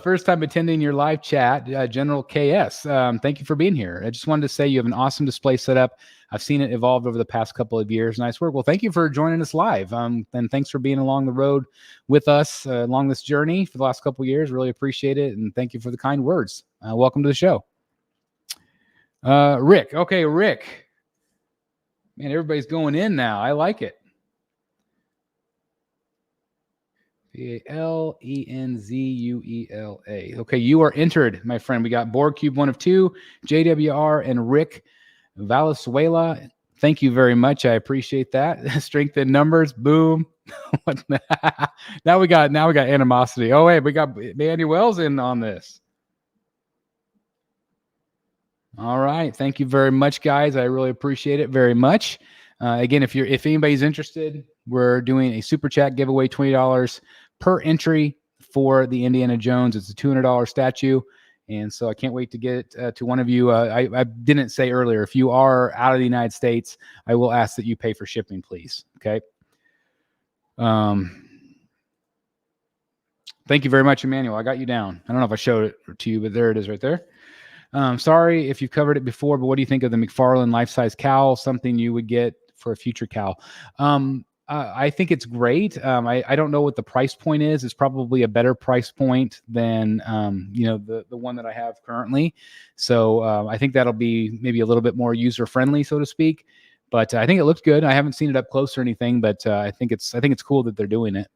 First time attending your live chat, General KS. Thank you for being here. I just wanted to say you have an awesome display set up. I've seen it evolve over the past couple of years. Nice work. Well, thank you for joining us live. And thanks for being along the road with us along this journey for the last couple of years. Really appreciate it. And thank you for the kind words. Welcome to the show. Rick. Okay, Rick. Man, everybody's going in now. I like it. Lenzuela. Okay, you are entered, my friend. We got Borg Cube 1 of 2, JWR, and Rick Valenzuela. Thank you very much. I appreciate that. Strength in numbers. Boom. now we got animosity. Oh wait, we got Andy Wells in on this. All right. Thank you very much, guys. I really appreciate it very much. Again, if anybody's interested, we're doing a super chat giveaway, $20 per entry for the Indiana Jones. It's a $200 statue. And so I can't wait to get it to one of you. I didn't say earlier, if you are out of the United States, I will ask that you pay for shipping, please. Okay. Thank you very much, Emmanuel. I got you down. I don't know if I showed it to you, but there it is right there. Sorry if you've covered it before, but what do you think of the McFarlane life-size cowl? Something you would get for a future cowl? I think it's great. I don't know what the price point is. It's probably a better price point than the one that I have currently. So I think that'll be maybe a little bit more user friendly, so to speak. But I think it looks good. I haven't seen it up close or anything, but I think it's cool that they're doing it.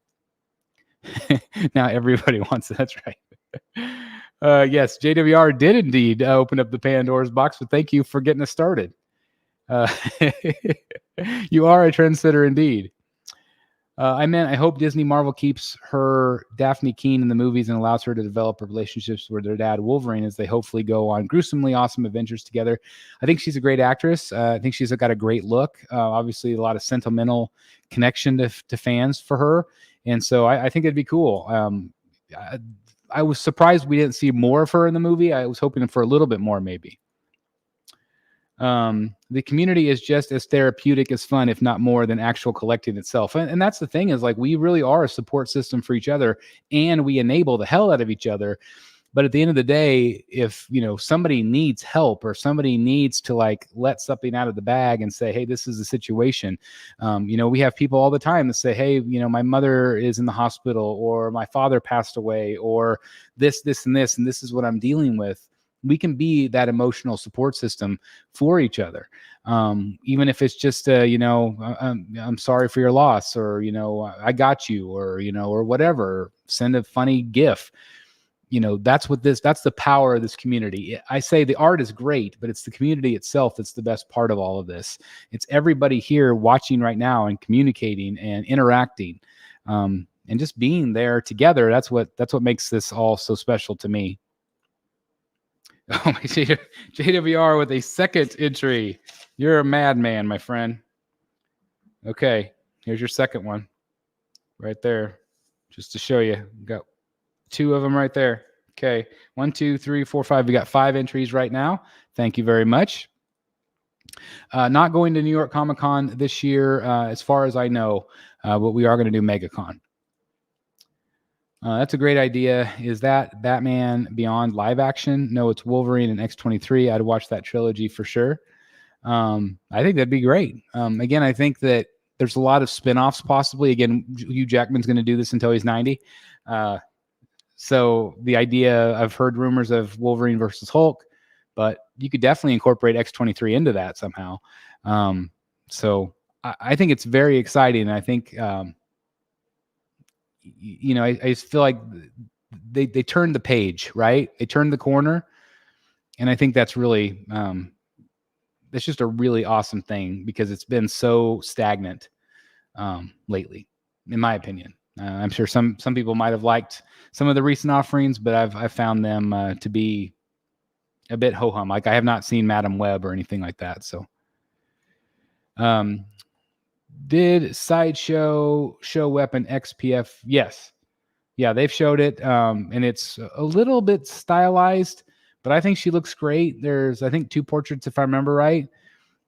Now everybody wants it. That's right. Yes, JWR did indeed open up the Pandora's box, but thank you for getting us started. You are a trendsetter indeed. I hope Disney Marvel keeps her Daphne Keene in the movies and allows her to develop relationships with their dad Wolverine as they hopefully go on gruesomely awesome adventures together. I think she's a great actress. I think she's got a great look. Obviously, a lot of sentimental connection to fans for her. And so I think it'd be cool. I was surprised we didn't see more of her in the movie. I was hoping for a little bit more, maybe. The community is just as therapeutic as fun, if not more, than actual collecting itself. And that's the thing is, like, we really are a support system for each other, and we enable the hell out of each other. But at the end of the day, if somebody needs help or somebody needs to let something out of the bag and say, hey, this is the situation. We have people all the time that say, hey, my mother is in the hospital, or my father passed away, or this, and this is what I'm dealing with. We can be that emotional support system for each other. Even if it's just, I'm sorry for your loss, or, I got you, or whatever, send a funny GIF. That's the power of this community. I say the art is great, but it's the community itself that's the best part of all of this. It's everybody here watching right now and communicating and interacting, and just being there together. That's what makes this all so special to me. Oh, my JWR with a second entry. You're a madman, my friend. Okay, here's your second one right there, just to show you. Got 2 of them right there. Okay, 1, 2, 3, 4, 5. We got 5 entries right now. Thank you very much. Not going to New York Comic Con this year, as far as I know, but we are going to do MegaCon. That's a great idea. Is that Batman Beyond live action? No, it's Wolverine and X-23. I'd watch that trilogy for sure. I think that'd be great. Again, I think that there's a lot of spinoffs possibly. Again, Hugh Jackman's going to do this until he's 90. So the idea, I've heard rumors of Wolverine versus Hulk, but you could definitely incorporate X-23 into that somehow. So I think it's very exciting. I think, I just feel like they turned the page, right? They turned the corner. And I think that's really, that's just a really awesome thing, because it's been so stagnant lately. in my opinion. I'm sure some people might have liked some of the recent offerings, but I've found them to be a bit ho-hum. Like I have not seen Madam Web or anything like that. So, did Sideshow show Weapon XPF? Yes. Yeah, they've showed it. And it's a little bit stylized, but I think she looks great. There's, I think, 2 portraits, if I remember right.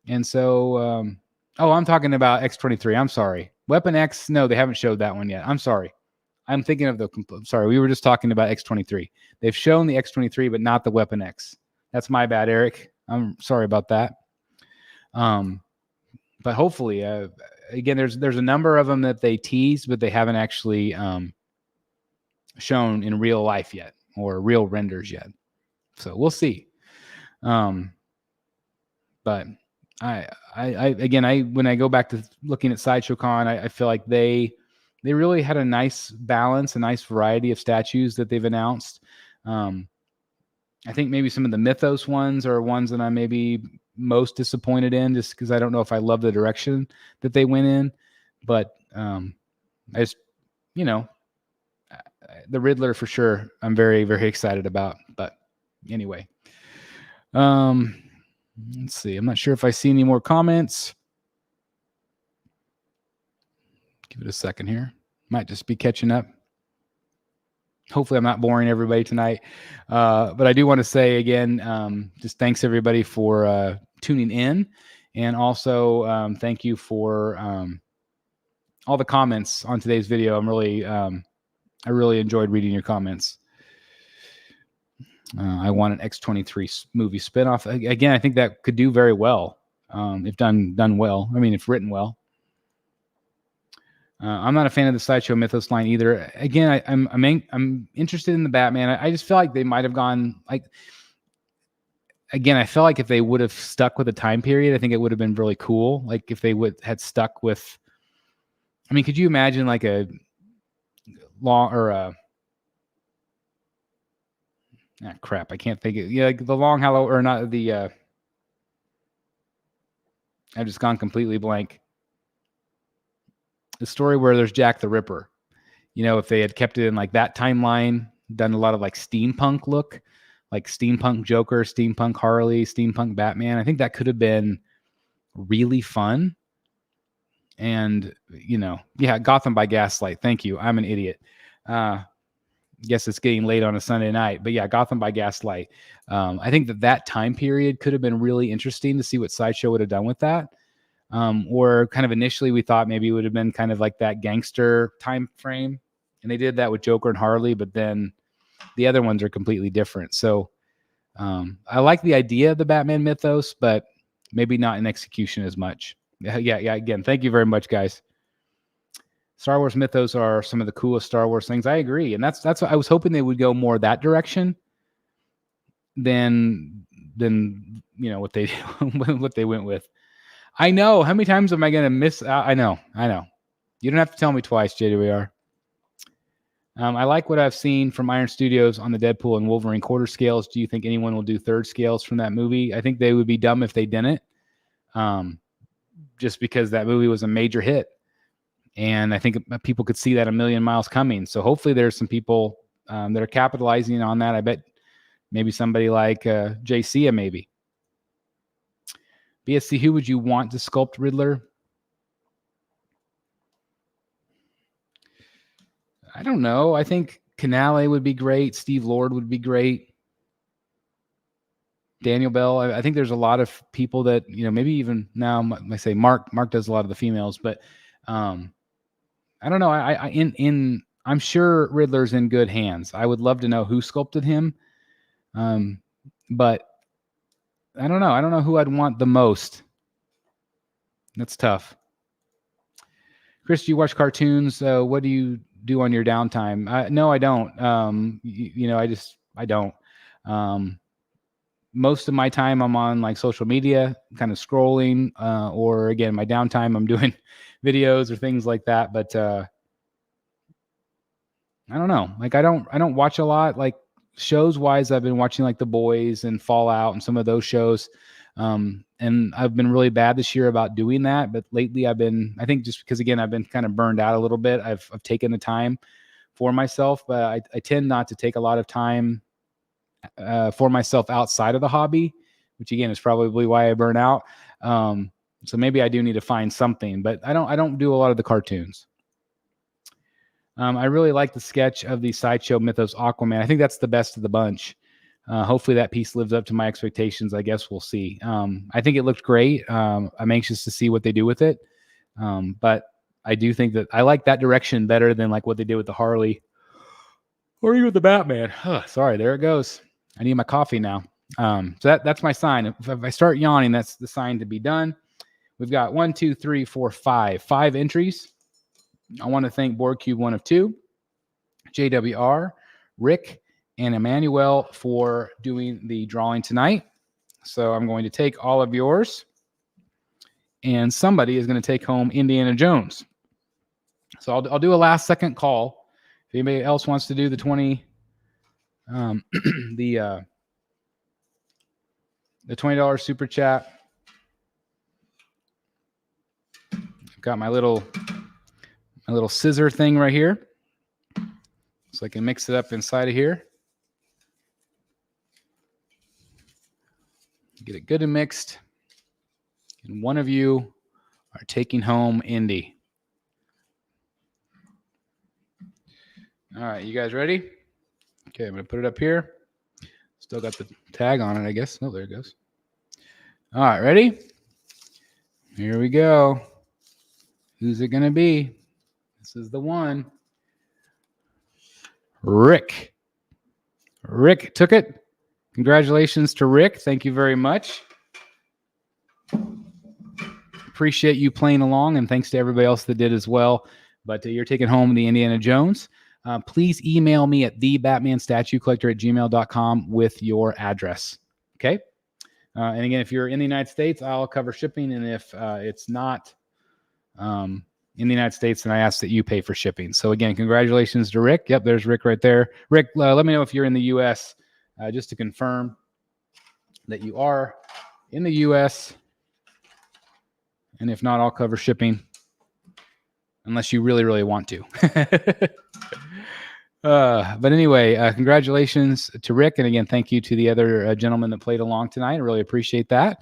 And so, I'm talking about X23. I'm sorry. Weapon X, no, they haven't showed that one yet. I'm sorry. I'm thinking of sorry, we were just talking about X23. They've shown the X23, but not the Weapon X. That's my bad, Eric. I'm sorry about that. But hopefully, again, there's a number of them that they teased, but they haven't actually shown in real life yet or real renders yet. So we'll see. But I when I go back to looking at Sideshow Con, I feel like they really had a nice balance, a nice variety of statues that they've announced. I think maybe some of the Mythos ones are ones that I'm maybe most disappointed in, just because I don't know if I love the direction that they went in. But I just, the Riddler for sure, I'm very, very excited about. But anyway, let's see. I'm not sure if I see any more comments. Give it a second here. Might just be catching up. Hopefully I'm not boring everybody tonight. But I do want to say again, just thanks everybody for tuning in. And also thank you for all the comments on today's video. I really enjoyed reading your comments. I want an X23 movie spinoff. Again, I think that could do very well if done well. I mean, if written well. I'm not a fan of the Sideshow Mythos line either. Again, I'm interested in the Batman. I just feel like they might have gone like. Again, I felt like if they would have stuck with a time period, I think it would have been really cool. Like if they had stuck with. I mean, could you imagine like a long or a. Crap, I can't think of like the long Halloween or not the. I've just gone completely blank. The story where there's Jack the Ripper, if they had kept it in like that timeline, done a lot of like steampunk look, like steampunk Joker, steampunk Harley, steampunk Batman, I think that could have been really fun. And, Gotham by Gaslight. Thank you. I'm an idiot. Guess it's getting late on a Sunday night, but yeah, Gotham by Gaslight. I think that time period could have been really interesting to see what Sideshow would have done with that. Or kind of initially we thought maybe it would have been kind of like that gangster time frame. And they did that with Joker and Harley, but then the other ones are completely different. So I like the idea of the Batman mythos, but maybe not in execution as much. Yeah. Again, thank you very much, guys. Star Wars mythos are some of the coolest Star Wars things. I agree. And that's what I was hoping they would go more that direction than what they what they went with. I know. How many times am I going to miss? I know. You don't have to tell me twice, JWR. I like what I've seen from Iron Studios on the Deadpool and Wolverine quarter scales. Do you think anyone will do third scales from that movie? I think they would be dumb if they didn't. Just because that movie was a major hit. And I think people could see that a million miles coming. So hopefully there's some people that are capitalizing on that. I bet maybe somebody like JC maybe. BSC, who would you want to sculpt Riddler? I don't know. I think Canale would be great. Steve Lord would be great. Daniel Bell. I think there's a lot of people that, maybe even now I say Mark does a lot of the females, but I don't know. I'm sure Riddler's in good hands. I would love to know who sculpted him. But I don't know. I don't know who I'd want the most. That's tough. Chris, do you watch cartoons? What do you do on your downtime? No, I don't. I don't. Most of my time I'm on like social media, kind of scrolling, or again, my downtime, I'm doing videos or things like that. But I don't know. Like I don't watch a lot. Like shows wise, I've been watching like The Boys and Fallout and some of those shows. and I've been really bad this year about doing that. But lately I think just because, again, I've been kind of burned out a little bit. I've taken the time for myself, but I tend not to take a lot of time for myself outside of the hobby, which again is probably why I burn out. So maybe I do need to find something, but I don't do a lot of the cartoons. I really like the sketch of the Sideshow Mythos Aquaman. I think that's the best of the bunch. Hopefully that piece lives up to my expectations. I guess we'll see. I think it looked great. I'm anxious to see what they do with it. But I do think that I like that direction better than like what they did with the Harley or even with the Batman. Sorry, there it goes. I need my coffee now. So that's my sign. If I start yawning, that's the sign to be done. We've got 1, 2, 3, 4, 5 entries. I want to thank Board Cube 1 of 2, JWR, Rick, and Emmanuel for doing the drawing tonight. So I'm going to take all of yours, and somebody is going to take home Indiana Jones. So I'll do a last second call. If anybody else wants to do the 20, the $20 super chat. I've got my little scissor thing right here, so I can mix it up inside of here. Get it good and mixed. And one of you are taking home Indy. All right, you guys ready? Okay, I'm going to put it up here. Still got the tag on it, I guess. Oh, there it goes. All right, ready? Here we go. Who's it going to be? This is the one. Rick. Rick took it. Congratulations to Rick. Thank you very much. Appreciate you playing along, and thanks to everybody else that did as well. But you're taking home the Indiana Jones. Please email me at thebatmanstatuecollector@gmail.com with your address. Okay? And again, if you're in the United States, I'll cover shipping. And if it's not in the United States, then I ask that you pay for shipping. So again, congratulations to Rick. Yep, there's Rick right there. Rick, let me know if you're in the U.S. Just to confirm that you are in the U.S. And if not, I'll cover shipping unless you really, really want to. But anyway, congratulations to Rick. And again, thank you to the other gentlemen that played along tonight. I really appreciate that.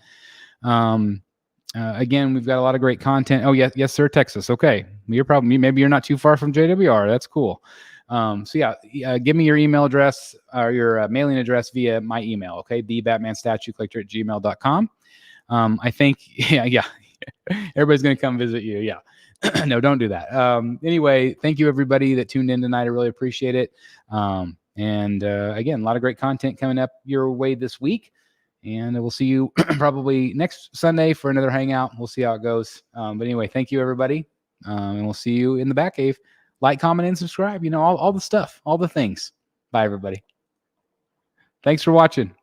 Again, we've got a lot of great content. Oh, yes, sir, Texas. Okay. Maybe you're not too far from JWR. That's cool. So yeah, give me your email address or your mailing address via my email. Okay. thebatmanstatuecollector@gmail.com. I think, yeah. Everybody's going to come visit you. Yeah. No, don't do that. Anyway, thank you everybody that tuned in tonight. I really appreciate it. And again, a lot of great content coming up your way this week. And we'll see you probably next Sunday for another hangout. We'll see how it goes. But anyway, thank you everybody. And we'll see you in the back cave. Like, comment, and subscribe. You know, all the stuff, all the things. Bye, everybody. Thanks for watching.